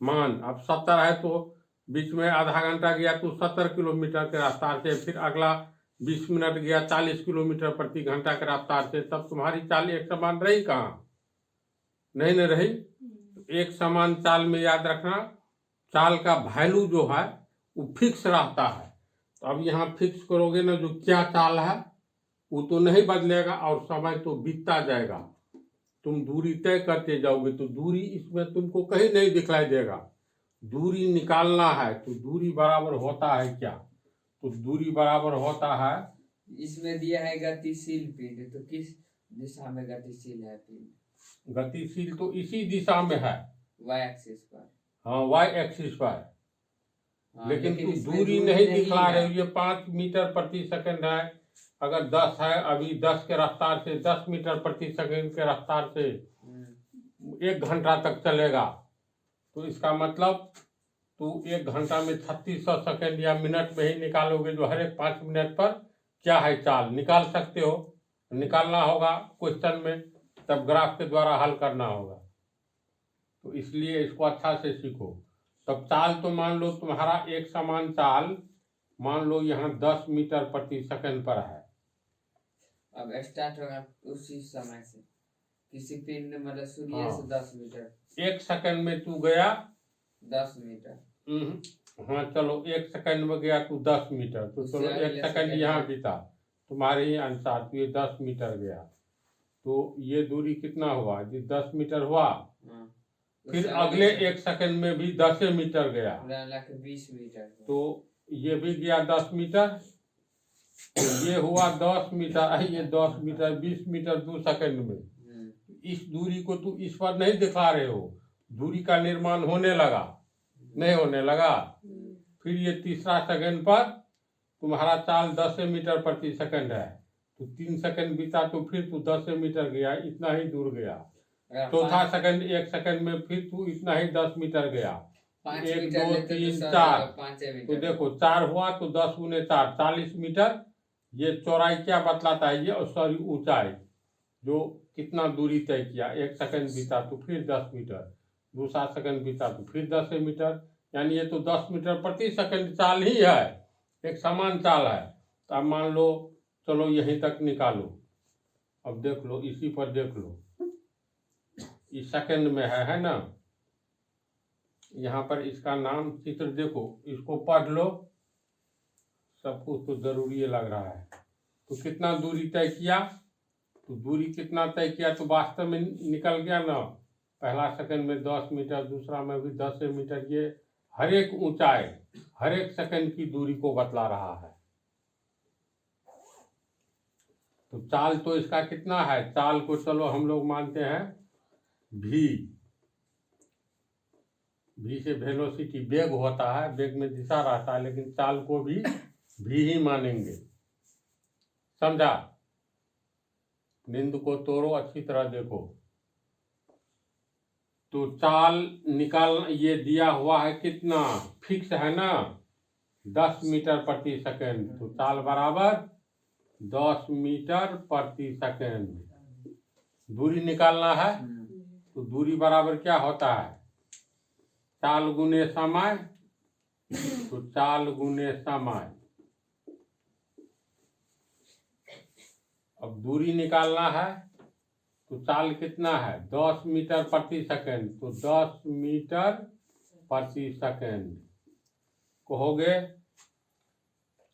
मान। अब 70 है तो बीच में आधा घंटा गया तो 70 किलोमीटर के रफ्तार से, फिर अगला 20 मिनट गया 40 किलोमीटर प्रति घंटा के रफ्तार से, तब तुम्हारी चाल एक समान रही कहाँ? नहीं न रही। एक समान चाल में याद रखना चाल का वैल्यू जो है वो फिक्स रहता है। तो अब यहाँ फिक्स करोगे ना, जो क्या चाल है वो तो नहीं बदलेगा और समय तो बीतता जाएगा। तुम दूरी तय करते जाओगे तो दूरी इसमें तुमको कहीं नहीं दिखलाई देगा। दूरी निकालना है तो दूरी बराबर होता है क्या? तो दूरी बराबर होता है, इसमें दिया है गतिशील पिंड, तो किस दिशा में गतिशील है पिंड? गतिशील तो इसी दिशा में है, वाई एक्सिस पर। हाँ वाई एक्सिस पर। हाँ, लेकिन तू इसमें दूरी नहीं दिखला है। रहे। ये 5 मीटर प्रति सेकंड है, अगर 10 है अभी 10 के रफ्तार से 10 मीटर प्रति सेकंड के रफ्तार से 1 घंटा तक चलेगा। तो इसका मतलब तू 1 घंटा में 3600 सेकंड या मिनट में ही निकालोगे, जो हर एक 5 मिनट पर क्या है चाल निकाल सकते हो। निकालना होगा क्वेश्चन में, तब ग्राफ के द्वारा हल करना होगा। तो इसलिए इसको अच्छा से सीखो। तब चाल तो मान लो तुम्हारा एक समान चाल, मान लो यहाँ 10 मीटर प्रति सेकंड पर है। अब स्टार्ट होगा उसी समय से, किसी पिंड मतलब सूर्य हाँ। से 10 मीटर। 1 सेकंड में तू गया 10 मीटर। हाँ चलो 1 सेकंड में गया तू 10 मीटर, तो चलो 1 सेकंड यहाँ बीता तुम्हारे ही अनुसार, तो ये 10 मीटर गया। तो ये दूरी कितना हुआ जी? 10 मीटर हुआ। फिर अगले 1 सेकंड में भी 10 मीटर गया, 20 मीटर। तो ये भी गया 10 मीटर। तो ये हुआ 10 मीटर, ये 10 मीटर 20 मीटर 2 सेकंड में। इस दूरी को तू इस पर नहीं दिखा रहे हो, दूरी का निर्माण होने लगा, नहीं होने लगा। फिर ये तीसरा सेकंड पर तुम्हारा चाल 10 मीटर प्रति सेकंड है, तो 3 सेकंड बीता तो फिर तू 10 मीटर गया, इतना ही दूर गया। चौथा सेकंड 1 सेकंड में फिर तू इतना ही 10 मीटर गया। 1 2 3 4, तो देखो 4 हुआ तो 10 गुने 4 40 मीटर। ये चौड़ाई क्या बतलाता है ये, सॉरी ऊंचाई, जो कितना दूरी तय किया। 1 सेकंड बीता तो फिर 10 मीटर, दूसरा सेकंड बीता तो फिर 10 मीटर, यानी ये तो 10 मीटर प्रति सेकंड चाल ही है, एक समान चाल है। तो अब मान लो चलो यहीं तक निकालो। अब देख लो, इसी पर देख लो, इस सेकंड में है ना। यहाँ पर इसका नाम चित्र देखो, इसको पढ़ लो, सब कुछ तो जरूरी लग रहा है। तो कितना दूरी तय किया, तो दूरी कितना तय किया तो वास्तव में निकल गया ना। पहला सेकंड में 10 मीटर, दूसरा में भी 10 मीटर। ये हर एक ऊंचाई हर एक सेकंड की दूरी को बतला रहा है। तो चाल तो इसका कितना है, चाल को चलो हम लोग मानते हैं भी, भी से वेलोसिटी वेग होता है, वेग में दिशा रहता है, लेकिन चाल को भी ही मानेंगे। समझा? नींद को तोड़ो, अच्छी तरह देखो। तो चाल निकाल, ये दिया हुआ है कितना, फिक्स है ना, 10 मीटर प्रति सेकंड। तो चाल बराबर 10 मीटर प्रति सेकंड। दूरी निकालना है, तो दूरी बराबर क्या होता है, चाल गुने समय। तो चाल गुने समय। अब दूरी निकालना है, तो चाल कितना है, 10 मीटर प्रति सेकंड। तो 10 मीटर प्रति सेकंड कहोगे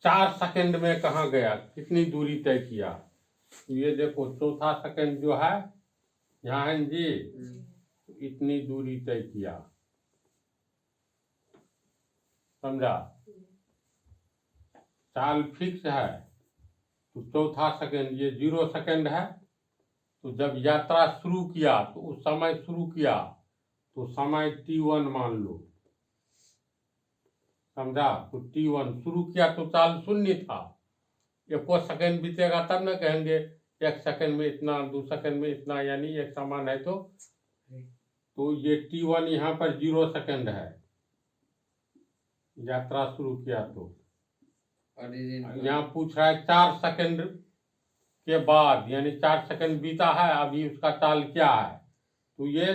4 सेकंड में कहाँ गया, कितनी दूरी तय किया। तो ये देखो चौथा सेकंड जो है यहाँ है जी, इतनी दूरी तय किया। समझा? चाल फिक्स है, तो चौथा सेकंड, ये 0 सेकंड है। तो जब यात्रा शुरू किया, तो उस समय शुरू किया, तो समय t1 मान लो। समझा? तो t1 शुरू किया तो चाल शून्य था, 1 सेकंड बीतेगा तब न कहेंगे 1 सेकंड में इतना, 2 सेकंड में इतना, यानी एक समान है। तो ये t1 यहाँ पर 0 सेकंड है, यात्रा शुरू किया। तो यहाँ पूछ रहा है 4 सेकंड के बाद, यानी 4 सेकंड बीता है, अभी उसका चाल क्या है। तो ये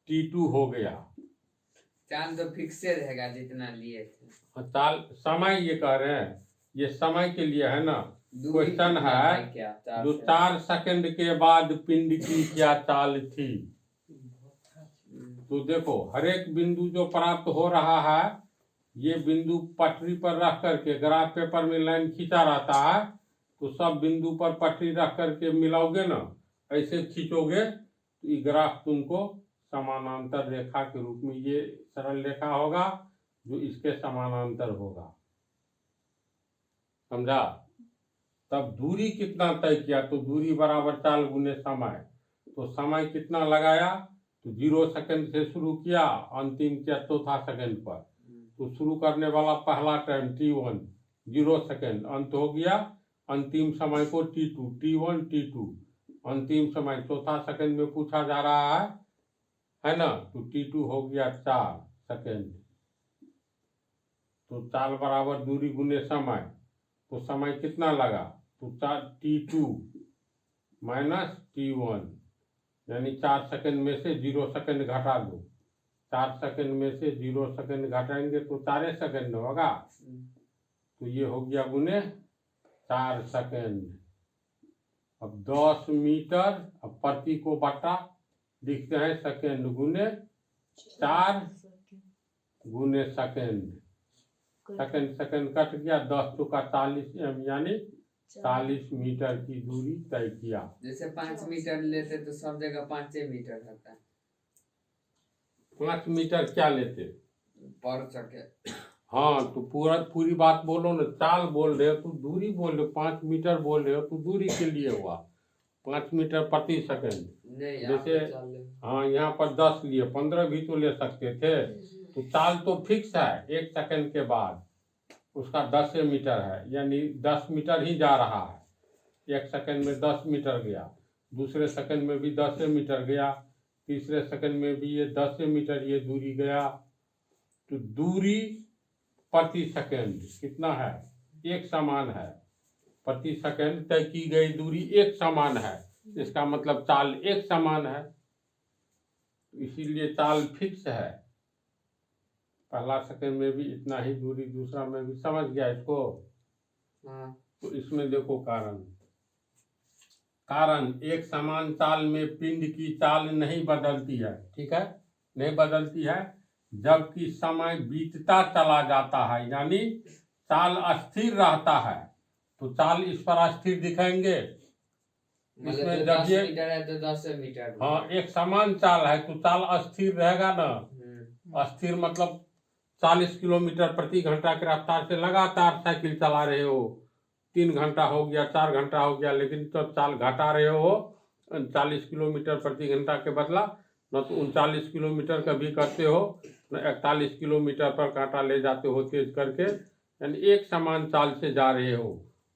t2 हो गया। चाल तो फिक्स रहेगा जितना लिए थे। चाल समय ये कह रहे हैं, ये समय के लिए है ना। क्वेश्चन है जो 4 सेकंड के बाद पिंड की क्या चाल थी। तो देखो हर एक बिंदु जो प्राप्त हो रहा है, ये बिंदु पटरी पर रख करके, ग्राफ पेपर में लाइन खींचा रहता है, तो सब बिंदु पर पटरी रख करके मिलाओगे ना, ऐसे खींचोगे, तो ये ग्राफ तुमको समानांतर रेखा के रूप में, ये सरल रेखा होगा जो इसके समानांतर होगा। समझा? तब दूरी कितना तय किया, तो दूरी बराबर चाल गुने समय। तो समय कितना लगाया, तो 0 सेकंड से शुरू किया, अंतिम किया चौथा सेकंड पर। तो शुरू करने वाला पहला टाइम t1 0 सेकंड, अंत हो गया अंतिम समय को t2, t1 t2, अंतिम समय चौथा सेकंड में पूछा जा रहा है ना। तो t2 हो गया 4 सेकंड। तो चाल बराबर दूरी गुने समय। तो समय कितना लगा, तो t2 माइनस t1, यानी 4 सेकंड में से 0 सेकंड घटा दो। 4 सेकंड में से 0 सेकंड घटाएंगे तो 4 सेकंड होगा। तो ये हो गया गुने 4 सेकंड। अब 10 मीटर, अब प्रति को बटा लिखते हैं सेकंड गुने 4 गुने सेकंड। सेकंड सेकंड कट गया, 10 चौका 40 यानी 40 मीटर की दूरी तय किया। जैसे 5 मीटर लेते तो सब जगह 5 मीटर रहता है। 5 मीटर क्या लेते पर सके। हाँ, तो पूरी बात बोलो ना। चाल बोल रहे हो तो दूरी बोल रहे हो, 5 मीटर बोल रहे हो तो दूरी के लिए हुआ 5 मीटर प्रति सेकंड। जैसे हाँ, यहाँ पर 10 लिए, 15 भी तो ले सकते थे। तो चाल तो फिक्स है, 1 सेकंड के बाद उसका 10 मीटर है, यानी 10 मीटर ही जा रहा है। 1 सेकंड में 10 मीटर गया, दूसरे सेकंड में भी 10 मीटर गया, तीसरे सेकंड में भी ये 10 मीटर ये दूरी गया। तो दूरी प्रति सेकंड कितना है, एक समान है। प्रति सेकंड तय की गई दूरी एक समान है, इसका मतलब चाल एक समान है, इसीलिए चाल फिक्स है। पहला सेकंड में भी इतना ही दूरी, दूसरा में भी। समझ गया इसको? हाँ। तो इसमें देखो कारण एक समान चाल में पिंड की चाल नहीं बदलती है, ठीक है, नहीं बदलती है, जबकि समय बीतता चला जाता है, यानी चाल अस्थिर रहता है। तो चाल इस पर अस्थिर दिखाएंगे, इसमें जब ये मीटर है तो 10 मीटर। हाँ, एक समान चाल है तो चाल अस्थिर रहेगा ना। अस्थिर मतलब 40 किलोमीटर प्रति घंटा की रफ्तार से लगातार साइकिल चला रहे हो, 3 घंटा हो गया, 4 घंटा हो गया, लेकिन तो चाल घटा रहे हो 40 किलोमीटर प्रति घंटा के बदला न तो 39 किलोमीटर कभी करते हो, न 41 किलोमीटर पर कांटा ले जाते हो तेज करके, यानी एक समान चाल से जा रहे हो।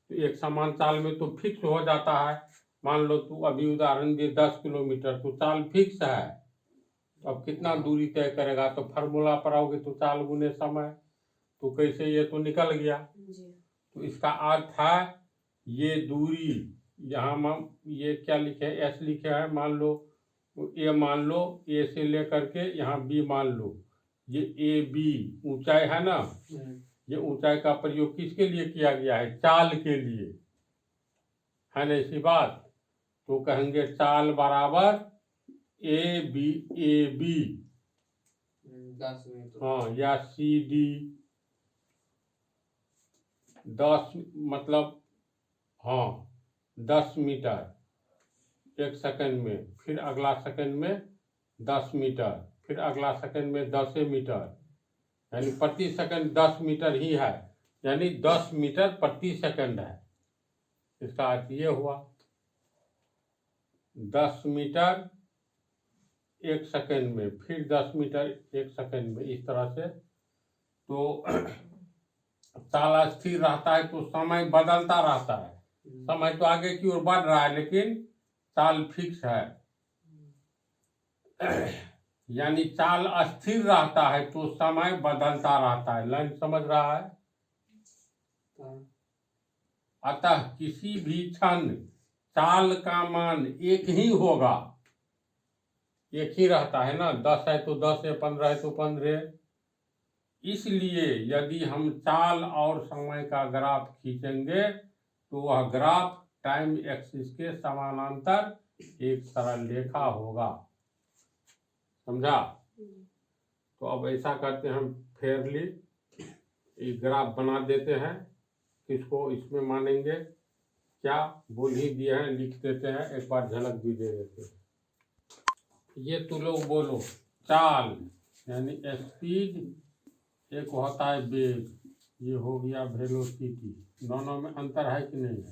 तो एक समान चाल में तो फिक्स हो जाता है। मान लो तू अभी उदाहरण दे 10 किलोमीटर, तो चाल फिक्स है। अब कितना दूरी तय करेगा, तो फार्मूला पर आओगे तो चाल गुने समय, तो कैसे ये तो निकल गया। तो इसका अर्थ है ये दूरी, यहाँ ये क्या लिखे है, एस लिखे है, मान लो ए, मान लो ए से लेकर के यहाँ बी मान लो, ये ए बी ऊंचाई है ना, ये ऊंचाई का प्रयोग किसके लिए किया गया है, चाल के लिए, है ना ऐसी बात। तो कहेंगे चाल बराबर ए बी, 10 में तो हाँ, या सी डी 10 मतलब, हाँ 10 मीटर एक सेकंड में, फिर अगला सेकंड में 10 मीटर, फिर अगला सेकंड में 10 मीटर, यानी प्रति सेकंड 10 मीटर ही है, यानी 10 मीटर प्रति सेकंड है। इसका अर्थ ये हुआ 10 मीटर एक सेकंड में, फिर 10 मीटर एक सेकंड में, इस तरह से। तो चाल स्थिर रहता है तो समय बदलता रहता है, समय तो आगे की ओर बढ़ रहा है लेकिन चाल फिक्स है। यानी चाल अस्थिर रहता है तो समय बदलता रहता है। लाइन समझ रहा है। अतः किसी भी क्षण चाल का मान एक ही होगा, एक ही रहता है ना, 10 है तो 10 है, 15 है तो 15। इसलिए यदि हम चाल और समय का ग्राफ खींचेंगे तो वह ग्राफ टाइम एक्सिस के समानांतर एक सरल रेखा होगा। समझा। तो अब ऐसा करते हैं, हम फेयरली एक ग्राफ बना देते हैं। किसको इसमें मानेंगे, क्या बोल ही दिया है, लिख देते हैं, एक बार झलक भी दे देते हैं। ये तो लोग बोलो चाल यानी स्पीड, एक होता है वेग, ये हो गया वेलोसिटी। दोनों में अंतर है कि नहीं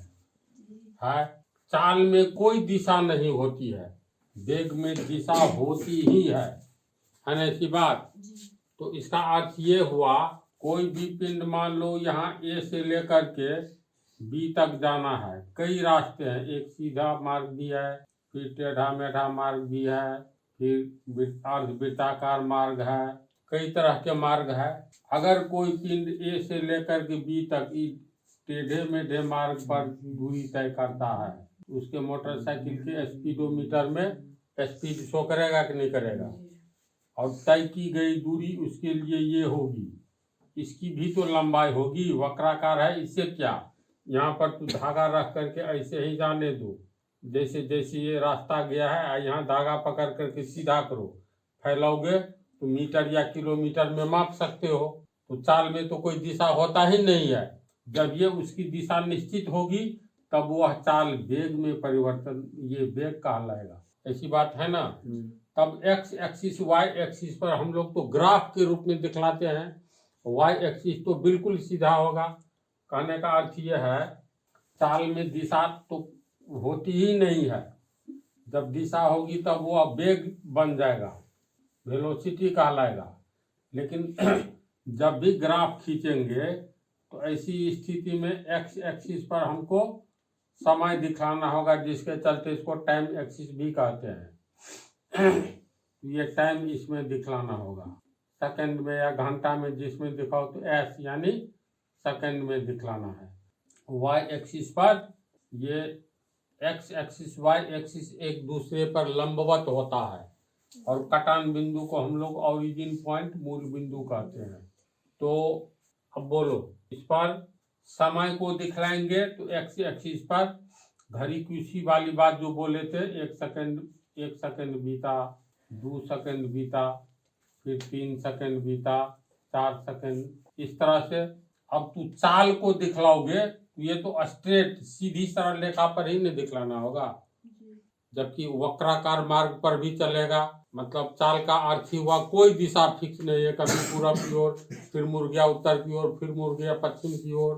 है? चाल में कोई दिशा नहीं होती है, वेग में दिशा होती ही है ना ऐसी बात। तो इसका अर्थ ये हुआ, कोई भी पिंड मान लो यहाँ ए से लेकर के बी तक जाना है, कई रास्ते हैं, एक सीधा मार्ग भी है, फिर टेढ़ा मेढ़ा मार्ग भी है, फिर अर्धवृत्ताकार मार्ग है, कई तरह के मार्ग है। अगर कोई पिंड ए से लेकर के बी तक टेढ़े मेढ़े मार्ग पर दूरी तय करता है, उसके मोटरसाइकिल के स्पीडोमीटर में स्पीड शो करेगा कि नहीं करेगा। और तय की गई दूरी उसके लिए ये होगी, इसकी भी तो लंबाई होगी, वक्राकार है, इससे क्या, यहाँ पर तू धागा रख करके ऐसे ही जाने दो, जैसे जैसे ये रास्ता गया है, यहाँ धागा पकड़ करके सीधा करो, फैलाओगे तो मीटर या किलोमीटर में माप सकते हो। तो चाल में तो कोई दिशा होता ही नहीं है। जब ये उसकी दिशा निश्चित होगी तब वह चाल वेग में परिवर्तन, ये वेग कहलाएगा। ऐसी बात है ना। तब एक्स एक्सिस वाई एक्सिस पर हम लोग तो ग्राफ के रूप में दिखलाते हैं, वाई एक्सिस तो बिल्कुल सीधा होगा। कहने का अर्थ यह है, चाल में दिशा तो होती ही नहीं है, जब दिशा होगी तब वह वेग बन जाएगा, वेलोसिटी कहलाएगा। लेकिन जब भी ग्राफ खींचेंगे तो ऐसी स्थिति में एक्स एक्सिस पर हमको समय दिखाना होगा, जिसके चलते इसको टाइम एक्सिस भी कहते हैं। ये टाइम इसमें दिखलाना होगा, सेकंड में या घंटा में जिसमें दिखाओ तो एस यानी सेकंड में दिखलाना है। वाई एक्सिस पर ये एक्स एक्सिस वाई एक्सिस एक दूसरे पर लंबवत होता है, और कटान बिंदु को हम लोग ओरिजिन पॉइंट, मूल बिंदु कहते हैं। तो अब बोलो, इस पर समय को दिखलाएंगे तो एक्स एक्सिस पर घड़ी की उसी वाली बात जो बोले थे, एक सेकंड बीता, 2 सेकंड बीता, फिर 3 सेकंड बीता, 4 सेकंड, इस तरह से। अब तू चाल को दिखलाओगे तो ये तो स्ट्रेट सीधी सरल रेखा पर ही नहीं दिखलाना होगा, जबकि वक्राकार मार्ग पर भी चलेगा। मतलब चाल का अर्थ ही हुआ कोई दिशा फिक्स नहीं है, कभी पूरब की ओर, फिर मुड़ गया उत्तर की ओर, फिर मुड़ गया पश्चिम की ओर।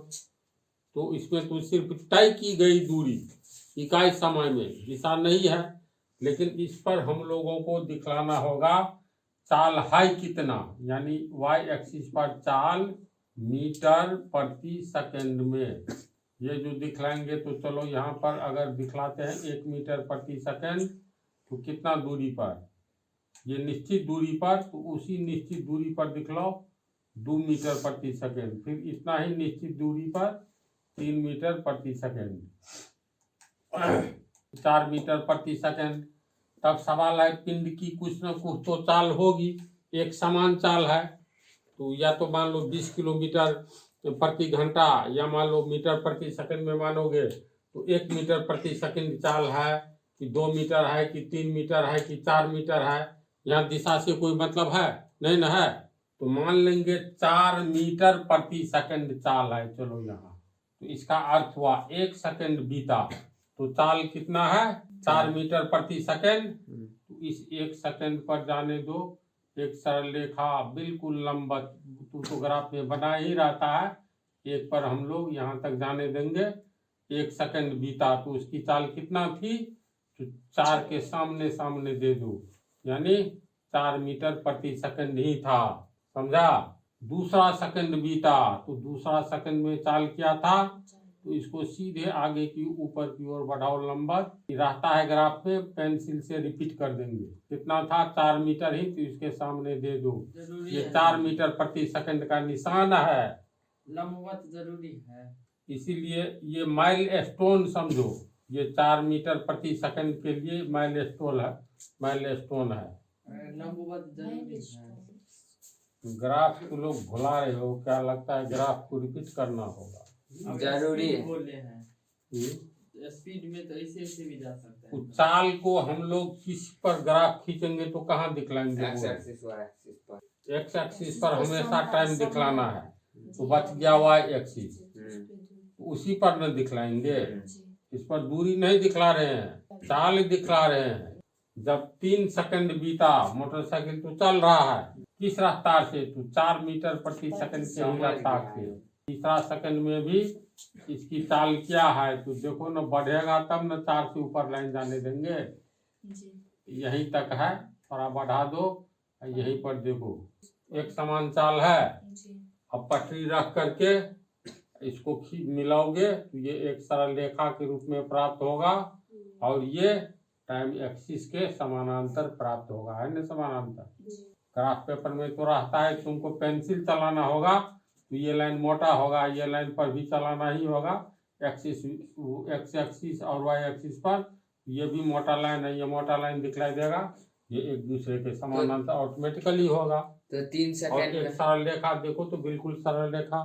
तो इसमें तो सिर्फ तय की गई दूरी इकाई समय में, दिशा नहीं है। लेकिन इस पर हम लोगों को दिखलाना होगा चाल है कितना, यानी y एक्सिस पर चाल मीटर प्रति सेकंड में। ये जो दिखलाएंगे तो चलो यहाँ पर अगर दिखलाते हैं 1 मीटर प्रति सेकंड तो कितना दूरी पर, ये निश्चित दूरी पर, तो उसी निश्चित दूरी पर दिखलाओ 2 मीटर प्रति सेकंड, फिर इतना ही निश्चित दूरी पर 3 मीटर प्रति सेकंड, 4 मीटर प्रति सेकंड। तब सवाल है पिंड की कुछ न कुछ तो चाल होगी, एक समान चाल है तो या तो मान लो 20 किलोमीटर प्रति घंटा या मान लो मीटर प्रति सेकंड में मानोगे तो 1 मीटर प्रति सेकंड चाल है कि 2 मीटर है कि 3 मीटर है कि 4 मीटर है, यहाँ दिशा से कोई मतलब है नहीं ना है, तो मान लेंगे 4 मीटर प्रति सेकंड चाल है। चलो यहाँ तो इसका अर्थ हुआ 1 सेकंड बीता तो चाल कितना है 4 मीटर प्रति सेकंड। तो इस 1 सेकंड पर जाने दो एक सरल रेखा बिल्कुल लंबवत, तो ग्राफ में बना ही रहता है, एक पर हम लोग यहाँ तक जाने देंगे। 1 सेकंड बीता तो उसकी चाल कितना थी, तो 4 के सामने सामने दे दो, यानी 4 मीटर प्रति सेकंड ही था, समझा। दूसरा सेकंड बीता तो दूसरा सेकंड में चाल क्या था, तो इसको सीधे आगे की ऊपर की ओर बढ़ाओ, लंबवत रहता है ग्राफ में, पेंसिल से रिपीट कर देंगे। कितना था 4 मीटर ही, तो इसके सामने दे दो, ये 4 मीटर प्रति सेकंड का निशान है, लंबवत जरूरी है, इसीलिए ये माइल स्टोन समझो, ये 4 मीटर प्रति सेकंड के लिए माइल स्टोन है, लंबवत जरूरी है। ग्राफ को लोग भुला रहे हो, क्या लगता है ग्राफ को रिपीट करना होगा, जरूरी है। स्पीड में तो ऐसे ऐसे भी जा सकता है। चाल को हम लोग किस पर ग्राफ खींचेंगे तो कहाँ दिखलाएंगे, एक्स एक्सिस पर, एक्स एक्सिस पर हमेशा टाइम दिखलाना है, तो बच गया वाई एक्सिस, उसी पर न दिखलाएंगे, इस पर दूरी नहीं दिखला रहे हैं, चाल दिखला रहे हैं। जब 3 सेकंड बीता, मोटरसाइकिल तो चल रहा है किस रफ्तार से, तो 4 मीटर प्रति सेकंड के रफ्तार से। तीसरा सेकंड में भी इसकी चाल क्या है, तो देखो न बढ़ेगा तब न 4 से ऊपर लाइन जाने देंगे, यहीं तक है, थोड़ा बढ़ा दो, यहीं पर देखो एक समान चाल है। अब पटरी रख करके इसको मिलाओगे तो ये एक सरल रेखा के रूप में प्राप्त होगा, और ये टाइम एक्सिस के समानांतर प्राप्त होगा, है न समानांतर। ग्राफ पेपर में तो रहता है तुमको पेंसिल चलाना होगा तो ये लाइन मोटा होगा, ये लाइन पर भी चलाना ही होगा, एक्सिस एक्स एक्सिस और वाई एक्सिस पर, ये भी मोटा लाइन है, ये मोटा लाइन दिखलाई देगा, ये एक दूसरे के समानांतर ऑटोमेटिकली होगा। तो 3 सेकंड एक सरल रेखा देखो तो बिल्कुल सरल रेखा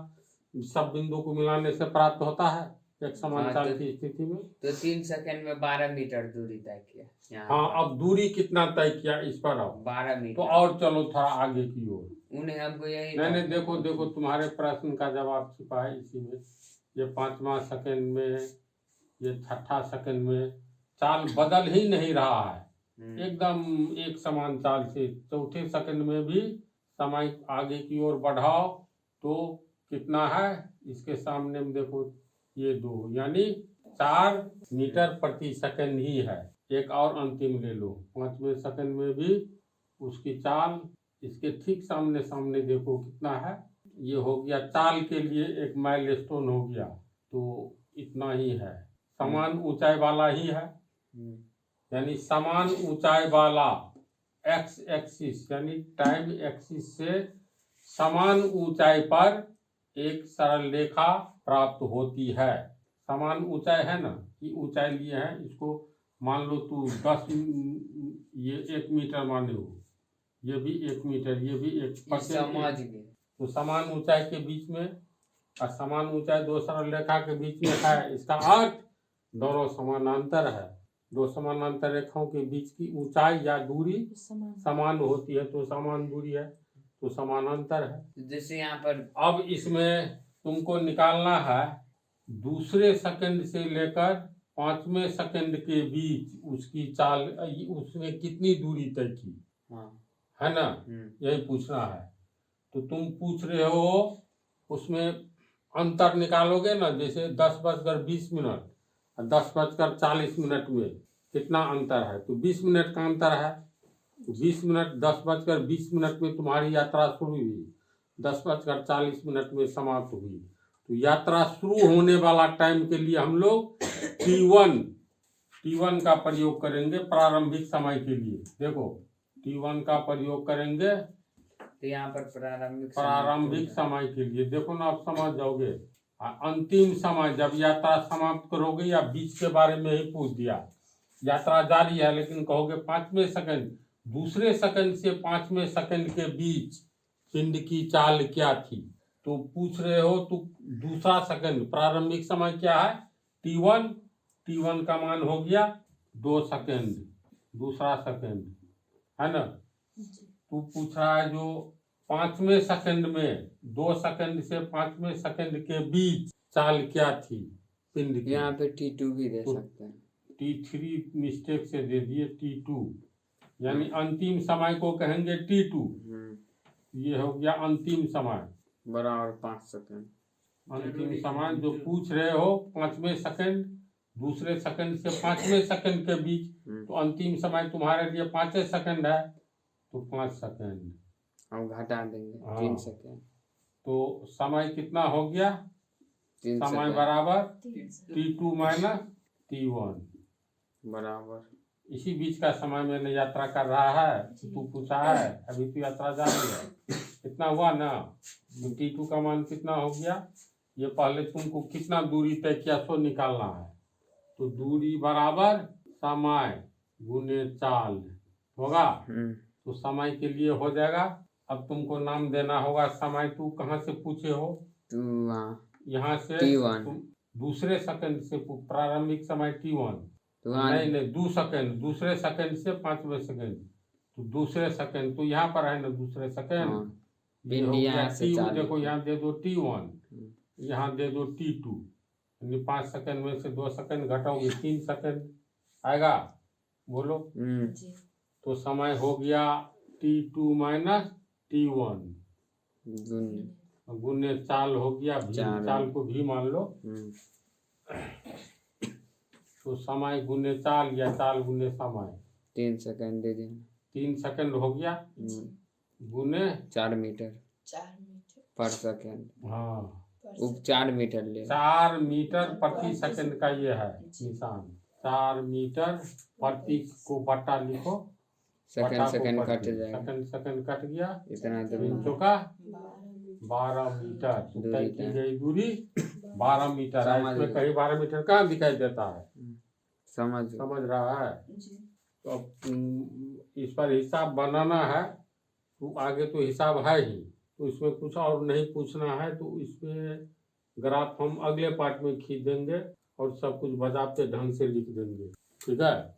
सब बिंदु को मिलाने से प्राप्त होता है एक समान चाल की स्थिति में। तो 3 सेकंड में 12 मीटर दूरी तय किया। हाँ, अब दूरी कितना तय किया इस पर, अब 12 मीटर। तो और चलो थोड़ा आगे की ओर, उन्हें हमको यही नहीं देखो देखो तुम्हारे प्रश्न का जवाब छिपा है इसी में। ये 5वां सेकंड में, ये 6ठा सेकंड में चाल बदल ही नहीं रहा है, एकदम एक समान चाल से। 4थे सेकंड में भी समय आगे की ओर बढ़ाओ तो कितना है, इसके सामने में देखो ये 2, यानी 4 मीटर प्रति सेकंड ही है। एक और अंतिम ले लो, 5वें सेकंड में भी उसकी चाल इसके ठीक सामने सामने देखो कितना है, ये हो गया चाल के लिए एक माइलस्टोन हो गया, तो इतना ही है, समान ऊंचाई वाला ही है, यानी समान ऊंचाई वाला एक्स एक्सिस यानी टाइम एक्सिस से समान ऊंचाई पर एक सरल रेखा प्राप्त होती है। समान ऊंचाई है ना, ये ऊंचाई लिए है, इसको मान लो तू 10, ये 1 मीटर माने हो, ये भी 1 मीटर, ये भी 1, तो समान ऊंचाई के बीच में, और समान ऊंचाई 2 सरल रेखा के बीच में है, इसका अर्थ दोनों समानांतर है। 2 समानांतर रेखाओं के बीच की ऊंचाई या दूरी समान होती है, तो समान दूरी है तो समानांतर है। जैसे यहाँ पर अब इसमें तुमको निकालना है दूसरे सेकंड से लेकर 5वें सेकंड के बीच उसकी चाल, उसने कितनी दूरी तय की, है ना, यही पूछना है। तो तुम पूछ रहे हो उसमें अंतर निकालोगे ना, जैसे 10:20 और 10:40 में कितना अंतर है, तो 20 मिनट का अंतर है। 20 मिनट 10:20 में तुम्हारी यात्रा शुरू हुई, 10:40 में समाप्त हुई। तो यात्रा शुरू होने वाला टाइम के लिए हम लोग T1 का प्रयोग करेंगे प्रारंभिक समय के लिए। देखो T1 का प्रयोग करेंगे तो यहाँ पर प्रारंभिक समय के लिए। देखो ना, आप समझ जाओगे। अंतिम समय जब यात्रा समाप्त करोगे, या बीच के बारे में ही पूछ दिया, यात्रा जारी है लेकिन कहोगे 5वें सेकंड, दूसरे सेकंड से 5वें सेकंड के बीच पिंड की चाल क्या थी, तो पूछ रहे हो तो दूसरा सेकंड प्रारंभिक समय क्या है, T1 का मान हो गया 2 सेकंड, दूसरा सेकंड है ना। तू पूछ रहा है जो 5वें सेकंड में 2 सेकंड से 5वें सेकंड के बीच चाल क्या थी पिंड की। यहाँ पे T2 भी दे सकते हैं। T3 मिस्टेक से दे दिए, T2 यानी अंतिम समय को कहेंगे T2। ये हो गया अंतिम समय बराबर 5 सेकंड। अंतिम समय जो पूछ रहे हो 5वें सेकंड, दूसरे सेकंड से 5वें सेकंड के बीच, तो अंतिम समय तुम्हारे लिए 5 सेकंड है, तो 5 सेकंड हम घटा देंगे। हाँ। 3 सेकंड। तो समय कितना हो गया, 3 समय सेकंड बराबर T2 माइनस T1 बराबर। इसी बीच का समय मैंने यात्रा कर रहा है, तू पूछा है, अभी तो यात्रा जारी है, कितना हुआ ना। T2 का मान कितना हो गया, ये पहले तुमको कितना दूरी तय किया सो निकालना है। तो दूरी बराबर समय गुने चाल होगा। तो समय के लिए हो जाएगा। अब तुमको नाम देना होगा समय। तू कहाँ से पूछे हो, यहाँ से T1। तुम दूसरे सेकंड से प्रारंभिक समय T1 तो नहीं 2 सेकंड, दूसरे सेकंड से 5वें सेकंड, तो दूसरे सेकंड तो यहाँ पर है ना, दूसरे सेकंड ये हो गया T1। देखो यहाँ दे दो T1, यहाँ दे दो T2, यानी 5 सेकंड में से 2 सेकंड घटाओगे 3 सेकंड आएगा। बोलो तो समय हो गया T2 माइनस T1 गुने चाल हो गया भी, चाल को भी मान लो। तो समय गुने चाल या चाल गुने समय 3 सेकंड दे दें। 3 सेकंड हो गया गुने 4 मीटर पर सेकंड। हाँ 4 मीटर ले 4 मीटर प्रति सेकंड का ये है निशान। 4 मीटर प्रति को बटा लिखो, सेकंड कट जाएगा। सेकंड कट गया, इतना चौका 12 मीटर तय की गई दूरी 12 मीटर है। इसमें कहीं 12 मीटर कहाँ दिखाई देता है, समझ रहा है। तो अब इस पर हिसाब बनाना है, तो आगे तो हिसाब है ही, तो इसमें कुछ और नहीं पूछना है। तो इसमें ग्राफ हम अगले पार्ट में खींच देंगे और सब कुछ बजाते ढंग से लिख देंगे, ठीक है।